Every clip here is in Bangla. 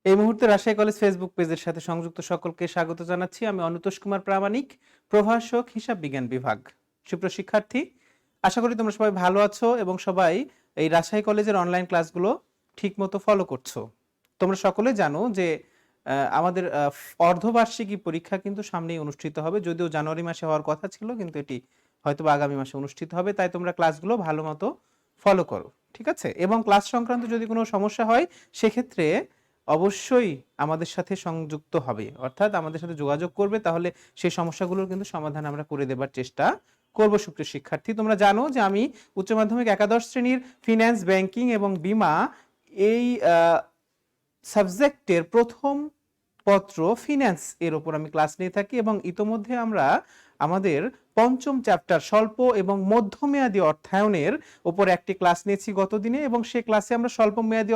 এই মুহূর্তে রাজশাহী কলেজ ফেসবুক পেজের সাথে সংযুক্ত সকলকে স্বাগত জানাচ্ছি। আমি অনুতোষ কুমার প্রামাণিক, প্রভাষক, হিসাব বিজ্ঞান বিভাগ। সুপ্রিয় শিক্ষার্থী, আশা করি তোমরা সবাই ভালো আছো এবং সবাই এই রাজশাহী কলেজের অনলাইন ক্লাসগুলো ঠিকমতো ফলো করছো। তোমরা সকলে জানো যে আমাদের অর্ধবার্ষিকী পরীক্ষা কিন্তু সামনেই অনুষ্ঠিত হবে, যদিও জানুয়ারি মাসে হওয়ার কথা ছিল, কিন্তু এটি হয়তো আগামী মাসে অনুষ্ঠিত হবে। তাই তোমরা ক্লাসগুলো ভালো মতো ফলো করো, ঠিক আছে? এবং ক্লাস সংক্রান্ত যদি কোনো সমস্যা হয় সেক্ষেত্রে অবশ্যই আমাদের সাথে সংযুক্ত হবে, অর্থাৎ আমাদের সাথে যোগাযোগ করবে, তাহলে সেই সমস্যাগুলোর কিন্তু সমাধান আমরা করে দেবার চেষ্টা করব। সুপ্রিয় শিক্ষার্থী, তোমরা জানো যে আমি উচ্চ মাধ্যমিক একাদশ শ্রেণীর ফিন্যান্স, ব্যাংকিং এবং বীমা এই সাবজেক্টের প্রথম পত্র ফিন্যান্স এর উপর আমি ক্লাস নিয়ে থাকি এবং ইতোমধ্যে আমরা আমাদের পঞ্চম চ্যাপ্টার স্বল্প এবং মধ্যমেয়াদী অর্থায়নের উপর একটি ক্লাস নিয়েছি গতদিনে, এবং সেই ক্লাসে আমরা স্বল্পমেয়াদী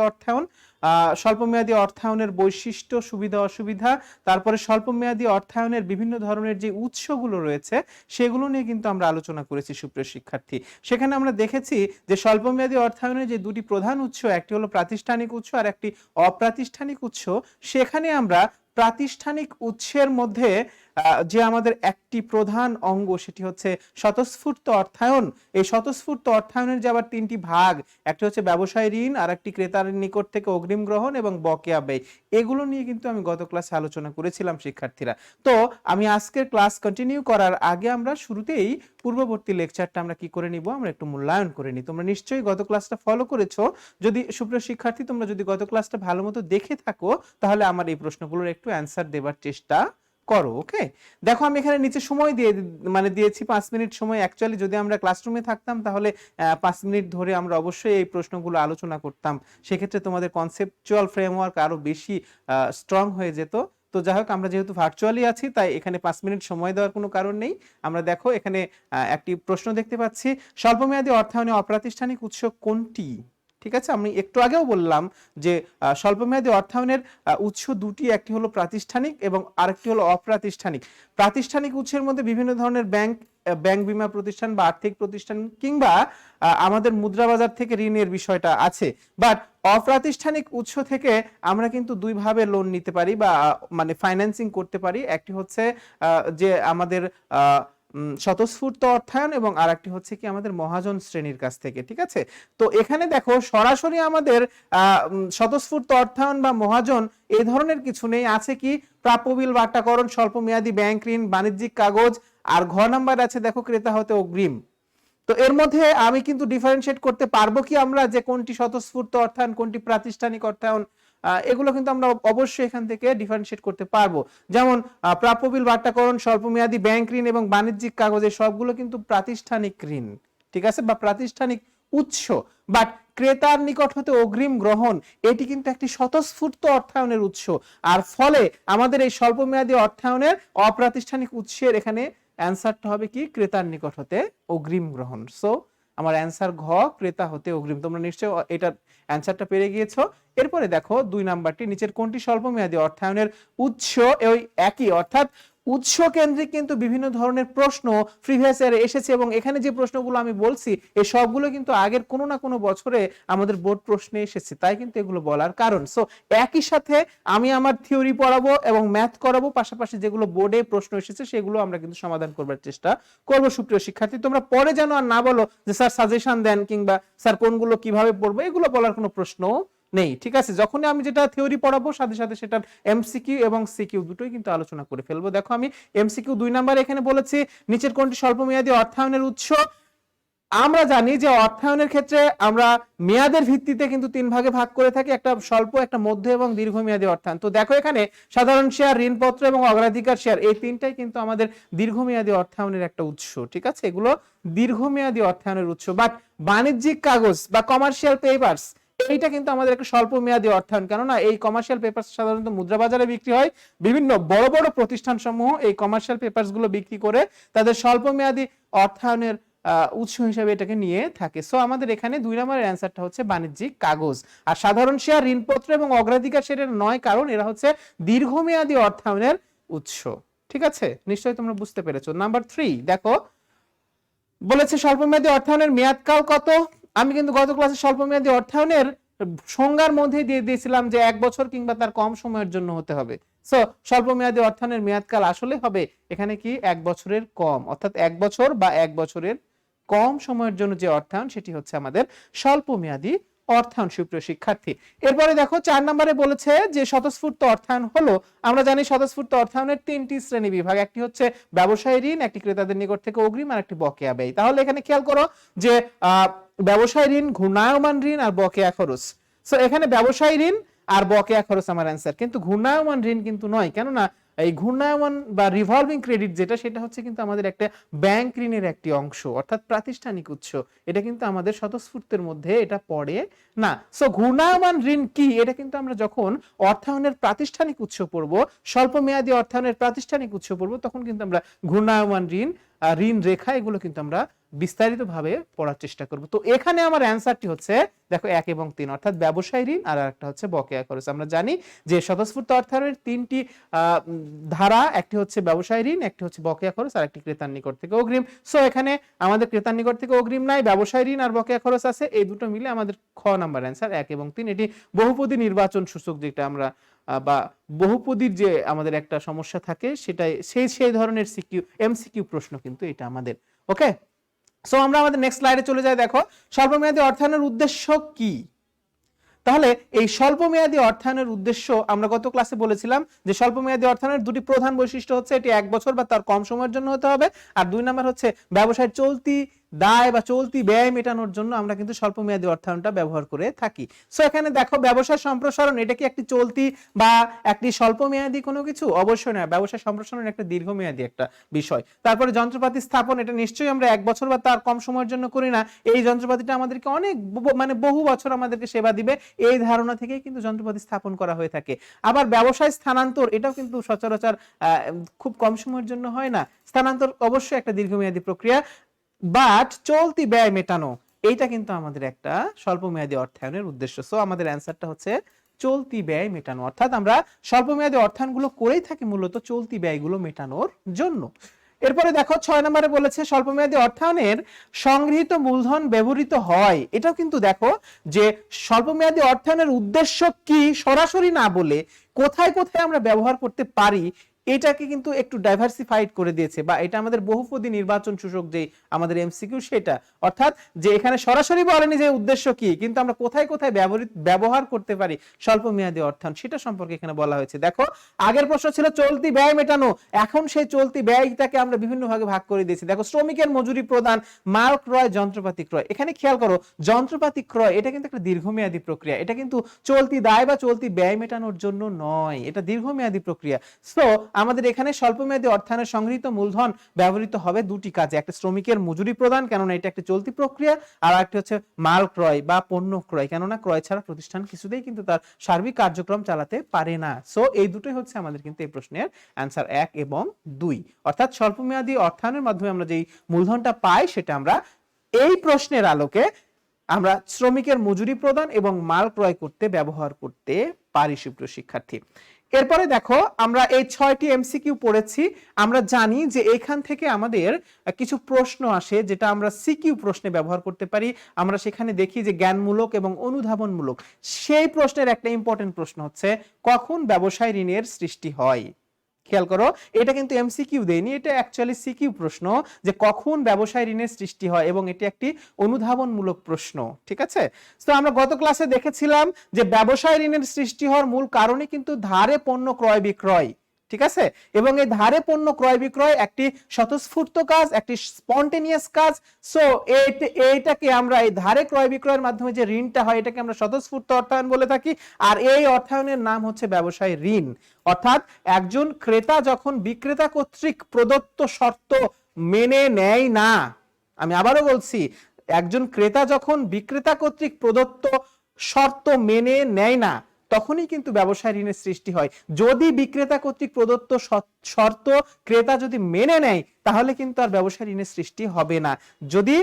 অর্থায়নের বৈশিষ্ট্য, সুবিধা অসুবিধা, তারপরে স্বল্পমেয়াদী অর্থায়নের বিভিন্ন ধরনের যে উৎসগুলো রয়েছে সেগুলো নিয়ে কিন্তু আমরা আলোচনা করেছি। সুপ্রিয় শিক্ষার্থী, সেখানে আমরা দেখেছি যে স্বল্পমেয়াদী অর্থায়নের যে দুটি প্রধান উৎস, একটি হলো প্রাতিষ্ঠানিক উৎস আর একটি অপ্রাতিষ্ঠানিক উৎস। সেখানে আমরা প্রাতিষ্ঠানিক উৎসের মধ্যে যে আমাদের একটি প্রধান অঙ্গ সেটি হচ্ছে স্বতঃস্ফূর্ত অর্থায়ন। এই স্বতঃস্ফূর্ত অর্থায়নের যে আবার তিনটি ভাগ, একটি হচ্ছে ব্যবসায় ঋণ, আর একটি ক্রেতার নিকট থেকে অগ্রিম গ্রহণ এবং বকেয়া ব্যয়। এগুলো নিয়ে কিন্তু আমি গত ক্লাসে আলোচনা করেছিলাম শিক্ষার্থীরা। তো আমি আজকের ক্লাস কন্টিনিউ করার আগে আমরা শুরুতেই পূর্ববর্তী লেকচারটা আমরা কি করে নিব, আমরা একটু মূল্যায়ন করে নিই। তোমরা নিশ্চয়ই গত ক্লাসটা ফলো করেছো। যদি সুপ্রিয় শিক্ষার্থী তোমরা যদি গত ক্লাসটা ভালো মতো দেখে থাকো তাহলে আমার এই প্রশ্নগুলোর একটু অ্যান্সার দেবার চেষ্টা করো। ওকে, দেখো আমি এখানে নিচে সময় দিয়েছি 5 মিনিট সময়। অ্যাকচুয়ালি যদি আমরা ক্লাসরুমে থাকতাম তাহলে 5 মিনিট ধরে আমরা অবশ্যই এই প্রশ্নগুলো আলোচনা করতাম। সেক্ষেত্রে তোমাদের কনসেপচুয়াল ফ্রেমওয়ার্ক আরো বেশি স্ট্রং হয়ে যেত। তো যাই হোক, আমরা যেহেতু ভার্চুয়ালি আছি তাই এখানে 5 মিনিট সময় দেওয়ার কোনো কারণ নেই। আমরা দেখো এখানে একটি প্রশ্ন দেখতে পাচ্ছি, স্বল্পমেয়াদী অর্থায়নে অপ্রাতিষ্ঠানিক উৎস কোনটি? ঠিক আছে, আমি একটু আগেও বললাম যে স্বল্পমেয়াদী অর্থায়নের উৎস দুটি, একটি হলো প্রাতিষ্ঠানিক এবং আরেকটি হলো অপ্রাতিষ্ঠানিক। প্রাতিষ্ঠানিক উৎসের মধ্যে বিভিন্ন ধরনের ব্যাংক, বীমা প্রতিষ্ঠান বা আর্থিক প্রতিষ্ঠান কিংবা আমাদের মুদ্রা বাজার থেকে ঋণের বিষয়টা আছে। বাট অপ্রাতিষ্ঠানিক উৎস থেকে আমরা কিন্তু দুই ভাবে লোন নিতে পারি বা মানে ফাইন্যান্সিং করতে পারি। একটি হচ্ছে যে আমাদের স্বতঃস্ফূর্ত অর্থায়ন এবং আরেকটি হচ্ছে কি আমাদের মহাজন শ্রেণীর কাছ থেকে। ঠিক আছে, তো এখানে দেখো সরাসরি আমাদের স্বতঃস্ফূর্ত অর্থায়ন বা মহাজন এই ধরনের কিছু নেই। আছে কি প্রাপ্য বিল বাট্টাকরণ, স্বল্পমেয়াদী ব্যাংক ঋণ, বাণিজ্যিক কাগজ, আর ঘ নাম্বার আছে দেখো ক্রেতা হতে অগ্রিম। তো এর মধ্যে আমি কিন্তু ডিফারেন্সিয়েট করতে পারবো কি আমরা যে কোনটি স্বতঃস্ফূর্ত অর্থায়ন কোনটি প্রাতিষ্ঠানিক অর্থায়ন, এগুলো কিন্তু আমরা অবশ্যই এখান থেকে ডিফারেন্সিয়েট করতে পারবো। যেমন প্রাপ্য বিল বাট্টাকরণ, স্বল্পমেয়াদী ব্যাংক ঋণ এবং বাণিজ্যিক কাগজের সবগুলো কিন্তু প্রাতিষ্ঠানিক ঋণ, ঠিক আছে, বা প্রাতিষ্ঠানিক উৎস। বাট ক্রেতার নিকট হতে অগ্রিম গ্রহণ এটি কিন্তু একটি স্বতঃস্ফূর্ত অর্থায়নের উৎস। আর ফলে আমাদের এই স্বল্পমেয়াদী অর্থায়নের অপ্রাতিষ্ঠানিক উৎসের এখানে অ্যান্সারটা হবে কি ক্রেতার নিকট হতে অগ্রিম গ্রহণ। সো আমার অ্যান্সার ঘ, ক্রেতা হতে অগ্রিম। তোমরা নিশ্চয়ই এটার অ্যান্সারটা পেরে গিয়েছো। এরপরে দেখো 2 নাম্বারটি, নিচের কোনটি স্বল্পমেয়াদী অর্থায়নের উৎস? ওই একই, অর্থাৎ উৎস কেন্দ্রিক কিন্তু বিভিন্ন ধরনের প্রশ্ন প্রিভিয়াস ইয়ারে এসেছে এবং এখানে যে প্রশ্নগুলো আমি বলছি এই সবগুলো কিন্তু আগের কোনো না কোনো বছরে আমাদের বোর্ড প্রশ্নে এসেছে, তাই কিন্তু এগুলো বলার কারণ। সো একই সাথে আমি আমার থিওরি পড়াবো এবং ম্যাথ করাবো, পাশাপাশি যেগুলো বোর্ডে প্রশ্ন এসেছে সেগুলো আমরা কিন্তু সমাধান করবার চেষ্টা করব। সুপ্রিয় শিক্ষার্থী, তোমরা পরে যেন আর না বলো যে স্যার সাজেশন দেন কিংবা স্যার কোনগুলো কিভাবে পড়বো, এগুলো বলার কোনো প্রশ্ন নেই। ঠিক আছে, যখনই আমি যেটা থিওরি পড়াবো সাথে সাথে সেটার এমসিকিউ এবং সিকিউ দুটোই কিন্তু আলোচনা করে ফেলবো। দেখো আমি এমসিকিউ 2 নাম্বার এখানে বলেছি, নিচের কোনটি স্বল্পমেয়াদী অর্থায়নের উৎস? আমরা জানি যে অর্থায়নের ক্ষেত্রে আমরা মেয়াদের ভিত্তিতে কিন্তু 3 ভাগে ভাগ করে থাকি, একটা স্বল্প, একটা মধ্য এবং দীর্ঘমেয়াদী অর্থায়ন। তো দেখো এখানে সাধারণ শেয়ার, ঋণপত্র এবং অগ্রাধিকার শেয়ার এই তিনটাই কিন্তু আমাদের দীর্ঘমেয়াদী অর্থায়নের একটা উৎস। ঠিক আছে, এগুলো দীর্ঘমেয়াদী অর্থায়নের উৎস। বাট বাণিজ্যিক কাগজ বা কমার্শিয়াল পেপারস এইটা কিন্তু আমাদের একটা স্বল্প মেয়াদী অর্থায়ন, কেননা এই কমার্শিয়াল পেপারস সাধারণত মুদ্রা বাজারে বিক্রি হয়। বিভিন্ন বড় বড় প্রতিষ্ঠান সমূহ এই কমার্শিয়াল পেপারস গুলো বিক্রি করে তাদের স্বল্প মেয়াদী অর্থায়নের উৎস হিসেবে এটাকে নিয়ে থাকে। সো আমাদের এখানে 2 নম্বরের অ্যান্সারটা হচ্ছে বাণিজ্যিক কাগজ। আর সাধারণ শেয়ার, ঋণপত্র এবং অগ্রাধিকার শেয়ারের নয়, কারণ এরা হচ্ছে দীর্ঘমেয়াদী অর্থায়নের উৎস। ঠিক আছে, নিশ্চয়ই তোমরা বুঝতে পেরেছো। নাম্বার 3 দেখো বলেছে স্বল্পমেয়াদী অর্থায়নের মেয়াদকাল কত? আমি কিন্তু গত ক্লাসে স্বল্পমেয়াদী অর্থায়নের সংজ্ঞার মধ্যে দিয়ে দিয়েছিলাম যে 1 বছর কিংবা তার কম সময়ের জন্য হতে হবে। সো স্বল্প মেয়াদী অর্থায়নের মেয়াদকাল আসলে হবে এখানে কি 1 বছরের কম, অর্থাৎ 1 বছর বা 1 বছরের কম সময়ের জন্য যে অর্থায়ন সেটি হচ্ছে আমাদের স্বল্প মেয়াদী অর্থায়ন। সুপ্রিয় শিক্ষার্থী, এরপরে দেখো 4 নম্বরে বলেছে যে স্বতঃস্ফূর্ত অর্থায়ন হলো, আমরা জানি স্বতঃস্ফূর্ত অর্থায়নের 3টি শ্রেণী বিভাগ, একটি হচ্ছে ব্যবসায়ী ঋণ, একটি ক্রেতাদের নিকট থেকে অগ্রিম, আর একটি বকেয়া ব্যয়। তাহলে এখানে খেয়াল করো যে ব্যবসায়ী ঋণ, ঘূর্ণায়মান ঋণ আর বকেয়া খরচ। সো এখানে ব্যবসায়ী ঋণ আর বকেয়া খরচ আমার অ্যান্সার, কিন্তু ঘূর্ণায়মান ঋণ কিন্তু নয়। কেননা এই ঘূর্ণায়মান বা রিভলভিং ক্রেডিট যেটা, সেটা হচ্ছে কিন্তু আমাদের একটা ব্যাংক ঋণের একটি অংশ, অর্থাৎ প্রাতিষ্ঠানিক উৎস। এটা কিন্তু আমাদের স্বতঃস্ফূর্তের মধ্যে এটা পড়ে না। সো ঘূর্ণায়মান ঋণ কি, এটা কিন্তু আমরা যখন অর্থায়নের প্রাতিষ্ঠানিক উৎস পড়ব, স্বল্প মেয়াদী অর্থায়নের প্রাতিষ্ঠানিক উৎস পড়ব, তখন কিন্তু আমরা ঘূর্ণায়মান ঋণ, ঋণ রেখা, এগুলো কিন্তু আমরা বিস্তারিত ভাবে পড়ার চেষ্টা করব। তো এখানে আমার অ্যান্সারটি হচ্ছে দেখো 1 এবং 3, অর্থাৎ ব্যবসায়ী ঋণ আর একটা হচ্ছে বকেয়া খরচ। আমরা জানি যে স্বতঃস্ফূর্ত অর্থায়নের 3টি ধারা, একটি হচ্ছে ব্যবসায়ী ঋণ, একটি হচ্ছে বকেয়া খরচ, আর একটি ক্রেতার নিকট থেকে অগ্রিম। সো এখানে আমাদের ক্রেতার নিকট থেকে অগ্রিম নাই, ব্যবসায়ী ঋণ আর বকেয়া খরচ আছে, এই দুটো মিলে আমাদের খ নাম্বার অ্যান্সার 1 এবং 3। এটি বহুপদী নির্বাচন সূচক, যেটা আমরা বা বহুপদীর যে আমাদের একটা সমস্যা থাকে, সেটাই সেই ধরনের সিকিউ এমসিকিউ প্রশ্ন কিন্তু এটা আমাদের। ওকে, সো আমরা আমাদের নেক্সট স্লাইডে চলে যাই। দেখো স্বল্পমেয়াদী অর্থায়নের উদ্দেশ্য কি। তাহলে এই স্বল্পমেয়াদী অর্থায়নের উদ্দেশ্য আমরা গত ক্লাসে বলেছিলাম যে স্বল্পমেয়াদী অর্থায়নের দুটি প্রধান বৈশিষ্ট্য হচ্ছে এটি 1 বছর বা তার কম সময়ের জন্য হতে হবে, আর 2 নাম্বার হচ্ছে ব্যবসায়ের চলতি দায় বা চলতি ব্যয় মেটানোর জন্য আমরা কিন্তু স্বল্পমেয়াদী অর্থায়নটা ব্যবহার করে থাকি। সো এখানে দেখো ব্যবসায় সম্প্রসারণ, এটা কি একটি চলতি বা একটি স্বল্পমেয়াদী কোনো কিছু? অবশ্যই না, ব্যবসায় সম্প্রসারণ একটা দীর্ঘমেয়াদী একটা বিষয়। তারপরে যন্ত্রপাতি স্থাপন, এটা নিশ্চয়ই আমরা 1 বছর বা তার কম সময়ের জন্য করি না, এই যন্ত্রপাতিটা আমাদেরকে অনেক মানে বহু বছর আমাদেরকে সেবা দিবে, এই ধারণা থেকেই কিন্তু যন্ত্রপাতি স্থাপন করা হয়ে থাকে। আবার ব্যবসায় স্থানান্তর, এটাও কিন্তু সচরাচর খুব কম সময়ের জন্য হয় না, স্থানান্তর অবশ্যই একটা দীর্ঘমেয়াদী প্রক্রিয়া। বাট চলতি ব্যয় মেটানো, এইটা কিন্তু আমাদের একটা স্বল্পমেয়াদী অর্থায়নের উদ্দেশ্য। সো আমাদের অ্যান্সারটা হচ্ছে চলতি ব্যয় মেটানো, অর্থাৎ আমরা স্বল্পমেয়াদী অর্থায়নগুলো করেই থাকি মূলত চলতি ব্যয়গুলো মেটানোর জন্য। এরপরে দেখো 6 নম্বরে বলেছে স্বল্পমেয়াদী অর্থায়নের সংগৃহীত মূলধন ব্যবহৃত হয়। এটাও কিন্তু দেখো যে স্বল্পমেয়াদী অর্থায়নের উদ্দেশ্য কি সরাসরি না বলে কোথায় কোথায় আমরা ব্যবহার করতে পারি, এটাকে কিন্তু একটু ডাইভার্সিফাইড করে দিয়েছে, বা এটা আমাদের বহুপদী নির্বাচন সূচক যে আমাদের এমসিকিউ সেটা, অর্থাৎ যে এখানে সরাসরি বলেনি যে উদ্দেশ্য কি, কিন্তু আমরা কোথায় কোথায় ব্যবহার করতে পারি স্বল্প মেয়াদী অর্থায়ন, সেটা সম্পর্কে এখানে বলা হয়েছে। দেখো আগের প্রশ্ন ছিল চলতি ব্যয় মেটানো, এখন সেই চলতি ব্যয়টাকে আমরা বিভিন্ন ভাগে ভাগ করে দিয়েছি। দেখো শ্রমিকের মজুরি প্রদান, মাল ক্রয়, যন্ত্রপাতি ক্রয়। এখানে খেয়াল করো যন্ত্রপাতি ক্রয় এটা কিন্তু একটা দীর্ঘমেয়াদী প্রক্রিয়া, এটা কিন্তু চলতি দায় বা চলতি ব্যয় মেটানোর জন্য নয়, এটা দীর্ঘমেয়াদী প্রক্রিয়া। সো আমাদের এখানে স্বল্পমেয়াদী অর্থায়নের সংগৃহীত মূলধন ব্যবহৃত হবে দুটি কাজে, একটা শ্রমিকের মজুরি প্রদান, কেননা এটা একটা চলতি প্রক্রিয়া, আর একটা হচ্ছে মাল ক্রয় বা পণ্য ক্রয়, কেননা ক্রয় ছাড়া প্রতিষ্ঠান কিছুতেই কিন্তু তার সার্বিক কার্যক্রম চালাতে পারে না। সো এই দুটোই হচ্ছে আমাদের কিন্তু এই প্রশ্নের অ্যান্সার 1 এবং 2, অর্থাৎ স্বল্পমেয়াদী অর্থায়নের মাধ্যমে আমরা যেই মূলধনটা পাই সেটা আমরা এই প্রশ্নের আলোকে আমরা শ্রমিকের মজুরি প্রদান এবং মাল ক্রয় করতে ব্যবহার করতে পারি। সুপ্রিয় শিক্ষার্থী, এরপরে দেখো আমরা এই 6টি এমসিকিউ পড়েছি, আমরা জানি যে এখান থেকে আমাদের কিছু প্রশ্ন আসে যেটা আমরা সিকিউ প্রশ্নে ব্যবহার করতে পারি। আমরা সেখানে দেখি যে জ্ঞানমূলক এবং অনুধাবনমূলক, সেই প্রশ্নের একটা ইম্পর্টেন্ট প্রশ্ন হচ্ছে কখন ব্যবসায় ঋণের সৃষ্টি হয়। খেয়াল করো এটা কিন্তু এমসিকিউ দেয়নি, এটা অ্যাকচুয়ালি সিকিউ প্রশ্ন যে কখন ব্যবসায় ঋণের সৃষ্টি হয়, এবং এটি একটি অনুধাবনমূলক প্রশ্ন। ঠিক আছে, তো আমরা গত ক্লাসে দেখেছিলাম যে ব্যবসায় ঋণের সৃষ্টি হওয়ার মূল কারণই কিন্তু ধারে পণ্য ক্রয় বিক্রয়। ঠিক আছে, এবং এই ধারে পণ্য ক্রয় বিক্রয় একটি স্বতঃস্ফূর্ত কাজ, একটি স্পন্টেনিয়াস কাজ। সো এইটাকে আমরা এই ধারে ক্রয় বিক্রয়ের মাধ্যমে যে ঋণটা হয় এটাকে আমরা স্বতঃস্ফূর্ত অর্থায়ন বলে থাকি, আর এই অর্থায়নের নাম হচ্ছে ব্যবসায় ঋণ। অর্থাৎ একজন ক্রেতা যখন বিক্রেতা কর্তৃক প্রদত্ত শর্ত মেনে নেয় না, আমি আবারও বলছি, একজন ক্রেতা যখন বিক্রেতা কর্তৃক প্রদত্ত শর্ত মেনে নেয় না, তখনই কিন্তু ব্যবসায় ঋণের সৃষ্টি হয়। যদি বিক্রেতা কর্তৃক প্রদত্ত শর্ত ক্রেতা যদি মেনে নেয়, তাহলে কিন্তু আর ব্যবসায় ঋণের সৃষ্টি হবে না। যদি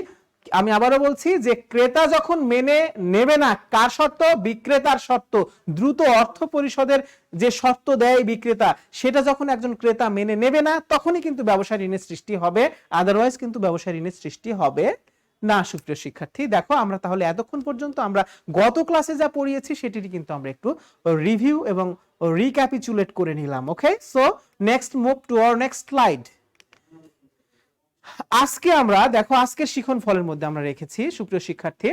আমি আবারও বলছি যে ক্রেতা যখন মেনে নেবে না, কার শর্ত? বিক্রেতার শর্ত। দ্রুত অর্থ পরিশোধের যে শর্ত দেয় বিক্রেতা, সেটা যখন একজন ক্রেতা মেনে নেবে না, তখনই কিন্তু ব্যবসায় ঋণের সৃষ্টি হবে, আদারওয়াইজ কিন্তু ব্যবসায় ঋণের সৃষ্টি হবে না সুপ্রিয় শিক্ষার্থী, দেখো আমরা তাহলে এতক্ষণ পর্যন্ত আমরা গত ক্লাসে যা পড়িয়েছি সেটির কিন্তু আমরা একটু রিভিউ এবং রিক্যাপিচুলেট করে নিলাম। Okay, so next move to our next slide. আজকে আমরা দেখো আজকের শিখন ফলের মধ্যে আমরা রেখেছি সুপ্রিয় শিক্ষার্থী,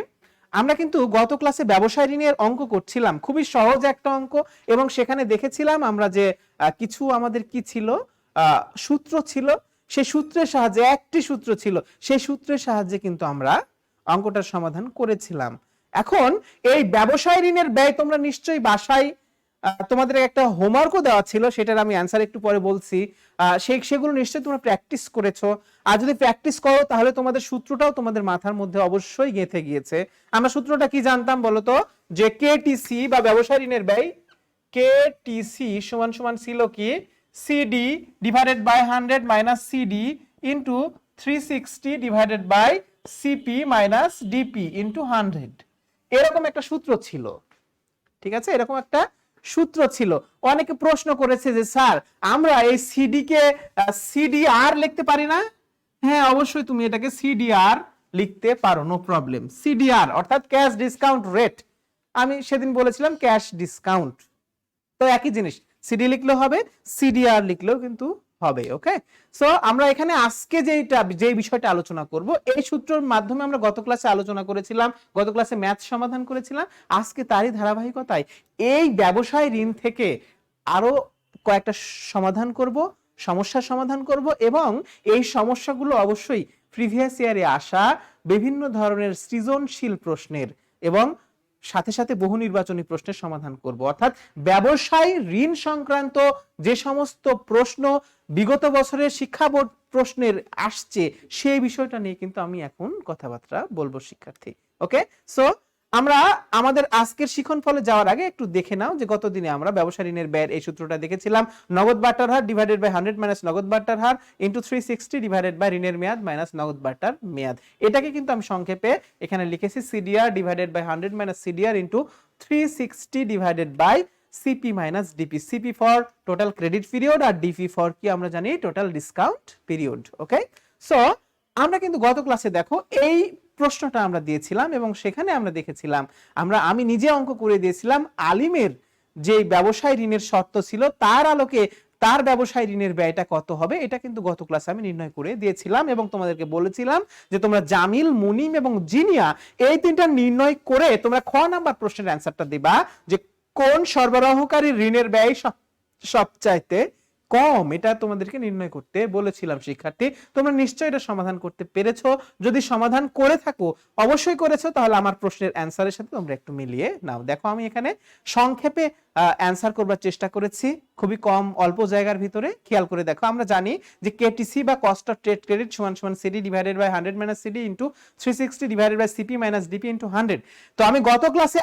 আমরা কিন্তু গত ক্লাসে ব্যবসায় ঋণের অঙ্ক করছিলাম, খুবই সহজ একটা অঙ্ক, এবং সেখানে দেখেছিলাম আমরা যে কিছু আমাদের কি ছিল, সূত্র ছিল, সেই সূত্রের সাহায্যে, একটি সূত্র ছিল, সেই সূত্রের সাহায্যে কিন্তু আমরা অঙ্কটার সমাধান করেছিলাম। এখন এই ব্যবসায় ঋণের ব্যয় তোমরা নিশ্চয়ই বাসায় তোমাদের একটা হোমওয়ার্কও দেওয়া ছিল, সেটার আমি অ্যান্সার একটু পরে বলছি, সেগুলো নিশ্চয়ই তোমরা প্র্যাকটিস করেছো। আর যদি প্র্যাকটিস করো তাহলে তোমাদের সূত্রটাও তোমাদের মাথার মধ্যে অবশ্যই গেঁথে গিয়েছে। আমরা সূত্রটা কি জানতাম বলতো, যে কেটিসি বা ব্যবসায় ঋণের ব্যয়, কেটিসি সমান সমান ছিল কি CD divided by 100 minus CD into 360 divided by CP minus DP into 100, এরকম একটা সূত্র ছিল। ঠিক আছে, এরকম একটা সূত্র ছিল। অনেকে প্রশ্ন করেছে যে স্যার আমরা এই সিডি কে সিডিআর লিখতে পারি না? হ্যাঁ, অবশ্যই তুমি এটাকে সিডিআর লিখতে পারো, নো প্রবলেম। সিডিআর অর্থাৎ ক্যাশ ডিসকাউন্ট রেট, আমি সেদিন বলেছিলাম ক্যাশ ডিসকাউন্ট, তো একই জিনিস, সিডি লিখলেও হবে, সিডিআর লিখলেও কিন্তু হবে। ওকে, সো আমরা এখানে আজকে যে বিষয়টা আলোচনা করব, এই সূত্রের মাধ্যমে আমরা গত ক্লাসে আলোচনা করেছিলাম, গত ক্লাসে ম্যাথ সমাধান করেছিলাম, আজকে তারই ধারাবাহিকতায় এই ব্যবসায় ঋণ থেকে আরো কয়েকটা সমাধান করব, সমস্যার সমাধান করব, এবং এই সমস্যাগুলো অবশ্যই প্রিভিয়াস ইয়ারে আসা বিভিন্ন ধরনের সৃজনশীল প্রশ্নের এবং সাথে সাথে বহু নির্বাচনী প্রশ্নের সমাধান করব। অর্থাৎ ব্যবসায় ঋণ সংক্রান্ত যে সমস্ত প্রশ্ন বিগত বছরের শিক্ষা বোর্ড প্রশ্নের আসছে, সেই বিষয়টা নিয়ে কিন্তু আমি এখন কথাবার্তা বলবো শিক্ষার্থী। ওকে, সো আমরা আমাদের আজকের শিখন ফলে যাওয়ার আগে একটু দেখে নাও যে গতদিনে আমরা ব্যবসায় ঋণের ব্যয়ের এই সূত্রটা দেখেছিলাম, নগদ বাট্টার হার ডিভাইডেড বাই 100 মাইনাস নগদ বাট্টার হার ইনটু 360 ডিভাইডেড বাই ঋণের মেয়াদ মাইনাস নগদ বাট্টার মেয়াদ। এটাকে কিন্তু আমি সংক্ষেপে এখানে লিখেছি CDR divided by 100 minus CDR into 360 divided by CP minus DP. CP for total credit period আর ডিপি ফর কি আমরা জানি total discount period. Okay, so আমরা কিন্তু গত ক্লাসে দেখো এই প্রশ্নটা আমরা দিয়েছিলাম এবং সেখানে আমরা দেখেছিলাম, আমি নিজে অঙ্ক করে দিয়েছিলাম, আলিমের যে ব্যবসায় ঋণের শর্ত ছিল তার আলোকে তার ব্যবসায় ঋণের ব্যয়টা কত হবে, এটা কিন্তু গত ক্লাসে আমি নির্ণয় করে দিয়েছিলাম এবং তোমাদেরকে বলেছিলাম যে তোমরা জামিল, মুনিম এবং জিনিয়া এই তিনটা নির্ণয় করে তোমরা খ নাম্বার প্রশ্নের অ্যান্সারটা দিবা যে কোন সরবরাহকারী ঋণের ব্যয় সবচাইতে কম, এটা তোমাদেরকে নির্ণয় করতে বলেছিলাম শিক্ষার্থী। তোমরা নিশ্চয়ই এটা সমাধান করতে পেরেছো, যদি সমাধান করে থাকো, অবশ্যই করেছো, তাহলে আমার প্রশ্নের অ্যান্সারের সাথে তোমরা একটু মিলিয়ে নাও। দেখো আমি এখানে সংক্ষেপে অ্যান্সার করবার চেষ্টা করেছি, খুবই কম অল্প জায়গার ভিতরে। খেয়াল করে দেখো, আমরা জানি যে কেটিসি বা কস্ট অফ ট্রেড ক্রেডিট সমান সমান CD divided by 100 minus CD into 360 divided by CP minus DP into 100। তো আমি গত ক্লাসে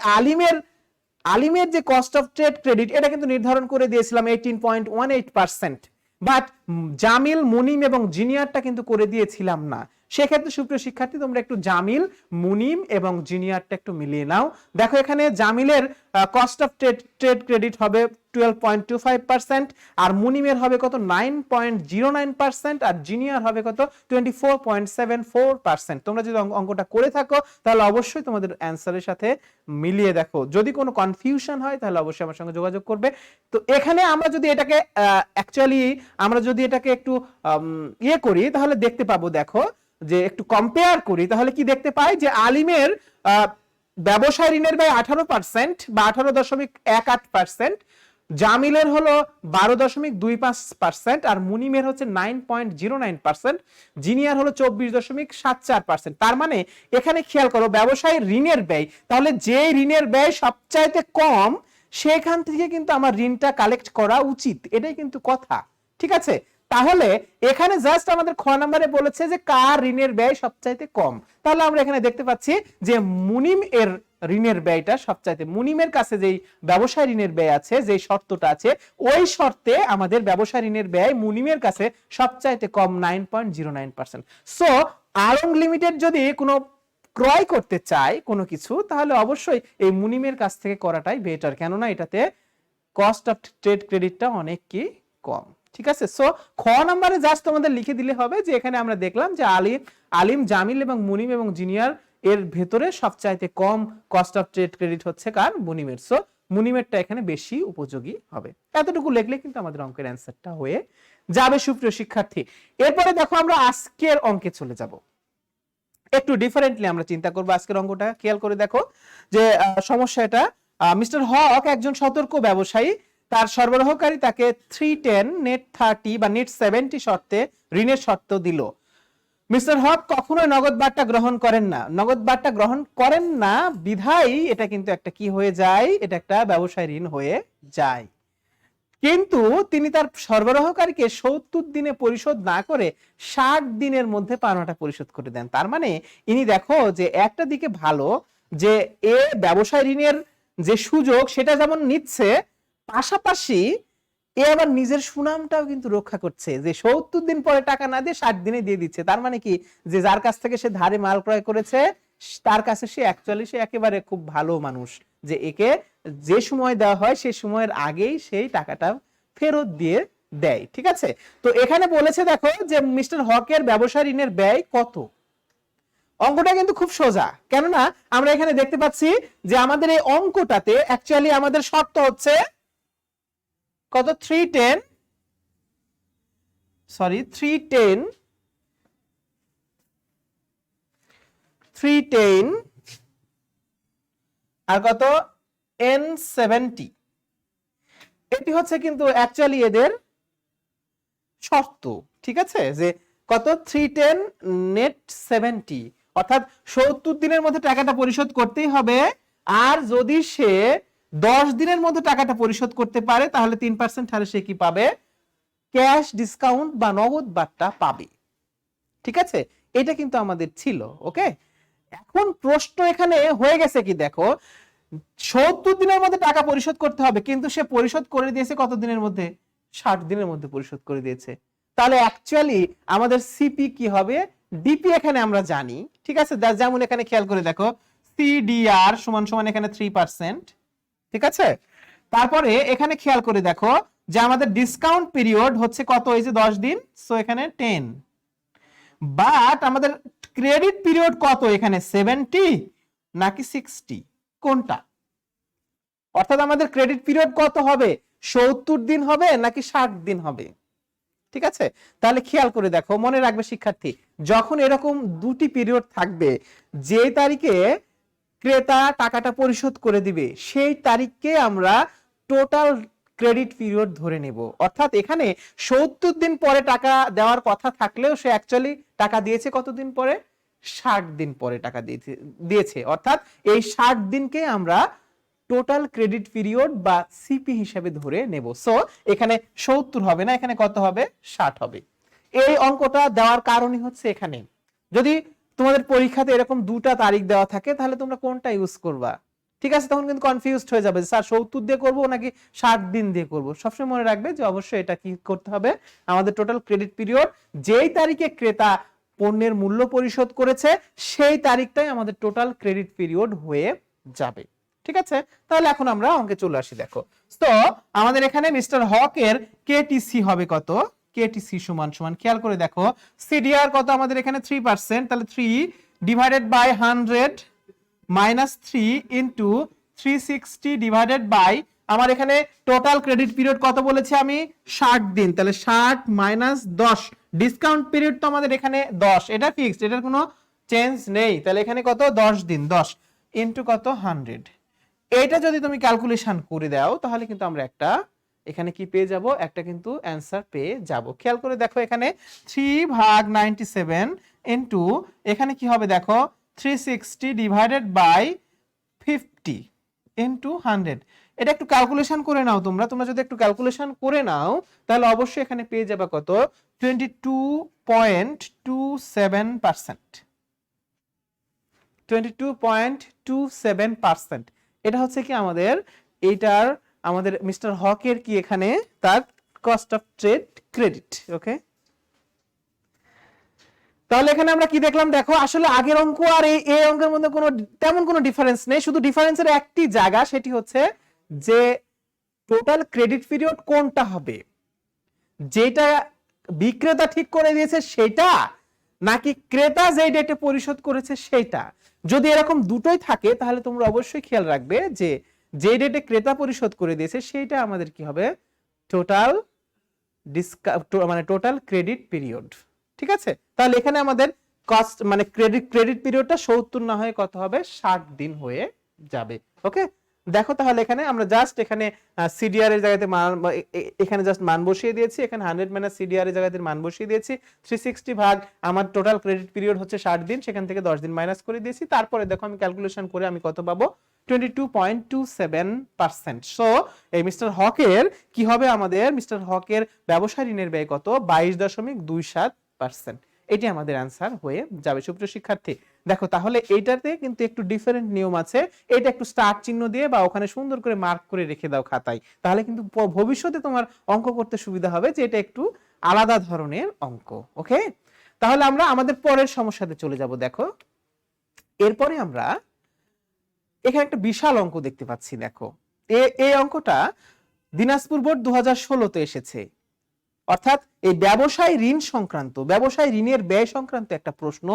আলিমের যে কস্ট অফ ট্রেড ক্রেডিট এটা কিন্তু নির্ধারণ করে দিয়েছিলাম 18.18%, বাট জামিল, মুনিম এবং জিনিয়ারটা কিন্তু করে দিয়েছিলাম না। সেক্ষেত্রে সুপ্রিয় শিক্ষার্থী তোমরা একটু জামিল, মুনিম এবং জিনিয়ারটা একটু মিলিয়ে নাও। দেখো এখানে জামিলের কস্ট অফ ট্রেড ক্রেডিট হবে 12.25% আর মুনিমের হবে কত 9.09% আর জিনিয়ার হবে কত 24.74%। তোমরা যদি অঙ্কটা করে থাকো তাহলে অবশ্যই তোমাদের অ্যান্সারের সাথে মিলিয়ে দেখো, যদি কোনো কনফিউশন হয় তাহলে অবশ্যই আমার সঙ্গে যোগাযোগ করবে। তো এখানে আমরা যদি এটাকে একটু করি তাহলে দেখতে পাবো, দেখো যে একটু কম্পেয়ার করি তাহলে কি দেখতে পাই যে আলিমের ব্যবসায় ঋণের ব্যয় 18% বা 18.18%, জামিলের হলো 12.25% আর মুনিমের হচ্ছে 9.09%, জিনিয়ার হলো 24.74%। তার মানে এখানে খেয়াল করো ব্যবসায় ঋণের ব্যয়, তাহলে যে ঋণের ব্যয় সবচাইতে কম সেখান থেকে কিন্তু আমার ঋণটা কালেক্ট করা উচিত, এটাই কিন্তু কথা। ঠিক আছে, তাহলে এখানে জাস্ট আমাদের খ নম্বরে বলেছে যে কার ঋণের ব্যয় সবচাইতে কম, তাহলে আমরা এখানে দেখতে পাচ্ছি যে মুনিম এর ঋণের ব্যয়টা সবচাইতে, মুনিমের কাছে যেই ব্যবসায় ঋণের ব্যয় আছে, যে শর্তটা আছে, ওই শর্তে আমাদের ব্যবসায় ঋণের ব্যয় মুনিমের কাছে সবচাইতে কম 9.09%। সো আরং লিমিটেড যদি কোনো ক্রয় করতে চায় কোনো কিছু, তাহলে অবশ্যই এই মুনিমের কাছ থেকে করাটাই বেটার, কেননা এটাতে কস্ট অফ ট্রেড ক্রেডিটটা অনেক কি কম। ঠিক আছে। সো খ নাম্বারে জাস্ট তোমাদের লিখে দিলে হবে যে এখানে আমরা দেখলাম যে আলিম, জামিল এবং মুনিম এবং জিনিয়ার এর ভেতরে সবচাইতে কম কস্ট অফ ট্রেড ক্রেডিট হচ্ছে কার? মুনিমের। সো মুনিমেরটা এখানে বেশি উপযোগী হবে। এতটুকু লিখলে কিন্তু আমাদের অঙ্কের অ্যান্সারটা হয়ে যাবে সুপ্রিয় শিক্ষার্থী। এরপরে দেখো আমরা আজকের অঙ্কে চলে যাব। একটু ডিফারেন্টলি আমরা চিন্তা করবো আজকের অঙ্কটা। খেয়াল করে দেখো যে সমস্যা এটা, মিস্টার হক একজন সতর্ক ব্যবসায়ী, তার সরবরাহকারী তাকে 310 নেট 30 বা নেট 70 শর্তে ঋণের শর্ত দিল। মিস্টার হক কখনোই নগদ বার্তা গ্রহণ করেন না। নগদ বার্তা গ্রহণ করেন না বিধায় এটা কিন্তু একটা কি হয়ে যায়? এটা একটা ব্যবসায় ঋণ হয়ে যায়। কিন্তু তিনি তার সরবরাহকারীকে 70 দিনে পরিশোধ না করে 60 দিনের মধ্যে পাওনাটা পরিশোধ করে দেন। তার মানে ইনি দেখো যে একটা দিকে ভালো যে এ ব্যবসায় ঋণের যে সুযোগ সেটা যেমন নিচ্ছে, পাশাপাশি এ আবার নিজের সুনামটাও কিন্তু রক্ষা করছে, যে 70 দিন পরে টাকা না দিয়ে 60 দিনে দিয়ে দিচ্ছে। তার মানে কি যে যার কাছ থেকে সে ধারে মাল ক্রয় করেছে তার কাছে সে অ্যাকচুয়ালি সে একেবারে খুব ভালো মানুষ, যে একে যে সময় দেওয়া হয় সেই সময়ের আগেই সেই টাকাটা ফেরত দিয়ে দেয়। ঠিক আছে। তো এখানে বলেছে দেখো যে মিস্টার হকের ব্যবসা ঋণের ব্যয় কত। অঙ্কটা কিন্তু খুব সোজা, কেননা আমরা এখানে দেখতে পাচ্ছি যে আমাদের এই অঙ্কটাতে অ্যাকচুয়ালি আমাদের শর্ত হচ্ছে কত? 310 আর কত N70, এটি হচ্ছে কিন্তু অ্যাকচুয়ালি এদের শর্ত। ঠিক আছে, যে কত? 310 নেট 70, অর্থাৎ 70 দিনের মধ্যে টাকাটা পরিশোধ করতেই হবে। আর যদি সে 10 দিনের মধ্যে টাকাটা পরিশোধ করতে পারে তাহলে 3% হারে সে কি পাবে? ক্যাশ ডিসকাউন্ট বা নগদ বার্তা পাবে। ঠিক আছে, এটা কিন্তু আমাদের ছিল। ওকে, এখন প্রশ্ন এখানে হয়ে গেছে কি দেখো, 70 দিনের মধ্যে টাকা পরিশোধ করতে হবে, কিন্তু সে পরিশোধ করে দিয়েছে কত দিনের মধ্যে? 60 দিনের মধ্যে পরিশোধ করে দিয়েছে। তাহলে অ্যাকচুয়ালি আমাদের সিপি কি হবে? ডিপি এখানে আমরা জানি। ঠিক আছে, যেমন এখানে খেয়াল করে দেখো সিডিআর সমান সমান এখানে 3%। ঠিক আছে, তারপরে এখানে খেয়াল করে দেখো যে আমাদের ডিসকাউন্ট পিরিয়ড হচ্ছে কত? এই যে 10 দিন, সো এখানে 10। বাট আমাদের ক্রেডিট পিরিয়ড কত? এখানে 70 নাকি 60, কোনটা? অর্থাৎ আমাদের ক্রেডিট পিরিয়ড কত হবে? 70 দিন হবে নাকি 60 দিন হবে? ঠিক আছে, তাহলে খেয়াল করে দেখো, মনে রাখবে শিক্ষার্থী, যখন এরকম দুটি পিরিয়ড থাকবে, যে তারিখে ক্রেতা টাকাটা পরিশোধ করে দিবে সেই তারিখকে আমরা টোটাল ক্রেডিট পিরিয়ড ধরে নেব। অর্থাৎ এখানে 70 দিন পরে টাকা দেওয়ার কথা থাকলেও সে অ্যাকচুয়ালি টাকা দিয়েছে কতদিন পরে? 60 দিন পরে টাকা দিয়েছে। অর্থাৎ এই 60 দিনকে আমরা টোটাল ক্রেডিট পিরিয়ড বা সিপি হিসেবে ধরে নেব। সো এখানে 70 হবে না, এখানে কত হবে? 60 হবে। এই অঙ্কটা দেওয়ার কারণই হচ্ছে এখানে যদি তোমাদের পরীক্ষাতে এরকম দুটা তারিখ দেওয়া থাকে তাহলে তোমরা কোনটা ইউজ করবা? ঠিক আছে, তখন কিন্তু কনফিউজড হয়ে যাবে, স্যার 70 দিয়ে করব নাকি 60 দিন দিয়ে করব। সবসময় মনে রাখবে যে অবশ্যই এটা কি করতে হবে, আমাদের টোটাল ক্রেডিট পিরিয়ড যেই তারিখে ক্রেতা পণ্যের মূল্য পরিশোধ করেছে সেই তারিখটাই আমাদের টোটাল ক্রেডিট পিরিয়ড হয়ে যাবে। ঠিক আছে, তাহলে এখন আমরা অঙ্কে চলে আসি। দেখো তো আমাদের এখানে মিস্টার হকের কেটিসি হবে কত? কেটিসি সমান সমান খেয়াল করে দেখো সিডিআর কত আমাদের এখানে? 3%, তাহলে 3 divided by 100 minus 3 into 360 divided by, আমার এখানে টোটাল ক্রেডিট পিরিয়ড কত বলেছি আমি? 60 দিন। তাহলে 60 মাইনাস 10, ডিসকাউন্ট পিরিয়ড তো আমাদের এখানে 10, এটা ফিক্সড, এটার কোনো চেঞ্জ নেই। তাহলে এখানে কত? 10 দিন, 10 ইন্টু কত? 100। এটা যদি তুমি ক্যালকুলেশন করে দাও তাহলে কিন্তু আমরা একটা এখানে কি পেয়ে যাব? একটা কিন্তু অ্যান্সার পেয়ে যাব। খেয়াল করে দেখো এখানে 3/97 ইন্টু এখানে কি হবে দেখো 360 ডিভাইডেড বাই 50 ইন্টু 100। এটা একটু ক্যালকুলেশন করে নাও তোমরা যদি একটু ক্যালকুলেশন করে নাও তাহলে অবশ্যই এখানে পেয়ে যাবে কত? 22.27%। 22.27%। এটা হচ্ছে কি আমাদের এইটার আমাদের মিস্টার হকের কি এখানে তার কস্ট অফ ট্রেড ক্রেডিট। ওকে, তাহলে এখানে আমরা কি দেখলাম দেখো, আসলে আগের অঙ্ক আর এই অঙ্কের মধ্যে কোনো তেমন কোনো ডিফারেন্স নেই, শুধু ডিফারেন্সের একটি জায়গা, সেটি হচ্ছে যে টোটাল ক্রেডিট পিরিয়ড কোনটা হবে। যেটা বিক্রেতা ঠিক করে দিয়েছে সেটা, নাকি ক্রেতা যে ডেটে পরিশোধ করেছে সেটা? যদি এরকম দুটোই থাকে তাহলে তোমরা অবশ্যই খেয়াল রাখবে যে যে ডেটে ক্রেতা পরিশোধ করে দিয়েছে সেইটা আমাদের কি হবে, টোটাল মানে টোটাল ক্রেডিট পিরিয়ড। ঠিক আছে, তাহলে এখানে আমাদের কস্ট মানে ক্রেডিট পিরিয়ডটা 70 না হয়ে কত হবে, 60 দিন হয়ে যাবে। ওকে, দেখো তাহলে এখানে আমরা জাস্ট এখানে সিডিআর এর জায়গাতে এখানে জাস্ট মান বসিয়ে দিয়েছি, এখানে 100 মাইনাস সিডিআর এর জায়গাতে মান বসিয়ে দিয়েছি, 360 ভাগ আমার টোটাল ক্রেডিট পিরিয়ড হচ্ছে 60 দিন, সেখান থেকে 10 দিন মাইনাস করে দিয়েছি। তারপরে দেখো আমি ক্যালকুলেশন করে আমি কত পাবো, 22.27%। সো এই মিস্টার হকের কি হবে, আমাদের মিস্টার হকের ব্যবসায় ঋণের ব্যয় কত, 22.27%। এটি আমাদের অ্যান্সার হয়ে যাবে সুপ্রিয় শিক্ষার্থী। দেখো তাহলে এইটাতে কিন্তু একটু ডিফারেন্ট নিয়ম আছে, এটা একটু স্টার চিহ্ন দিয়ে বা ওখানে সুন্দর করে মার্ক করে রেখে দাও খাতায়, তাহলে কিন্তু ভবিষ্যতে তোমার অঙ্ক করতে সুবিধা হবে যে এটা একটু আলাদা ধরনের অঙ্ক। ওকে, তাহলে আমরা আমাদের পরের সমস্যাতে চলে যাব। দেখো এরপরে আমরা এখানে একটা বিশাল অঙ্ক দেখতে পাচ্ছি। দেখো এই অঙ্কটা দিনাজপুর বোর্ড 2016-তে এসেছে, অর্থাৎ এই ব্যবসায় ঋণ সংক্রান্ত, ব্যবসায় ঋণের ব্যয় সংক্রান্ত একটা প্রশ্ন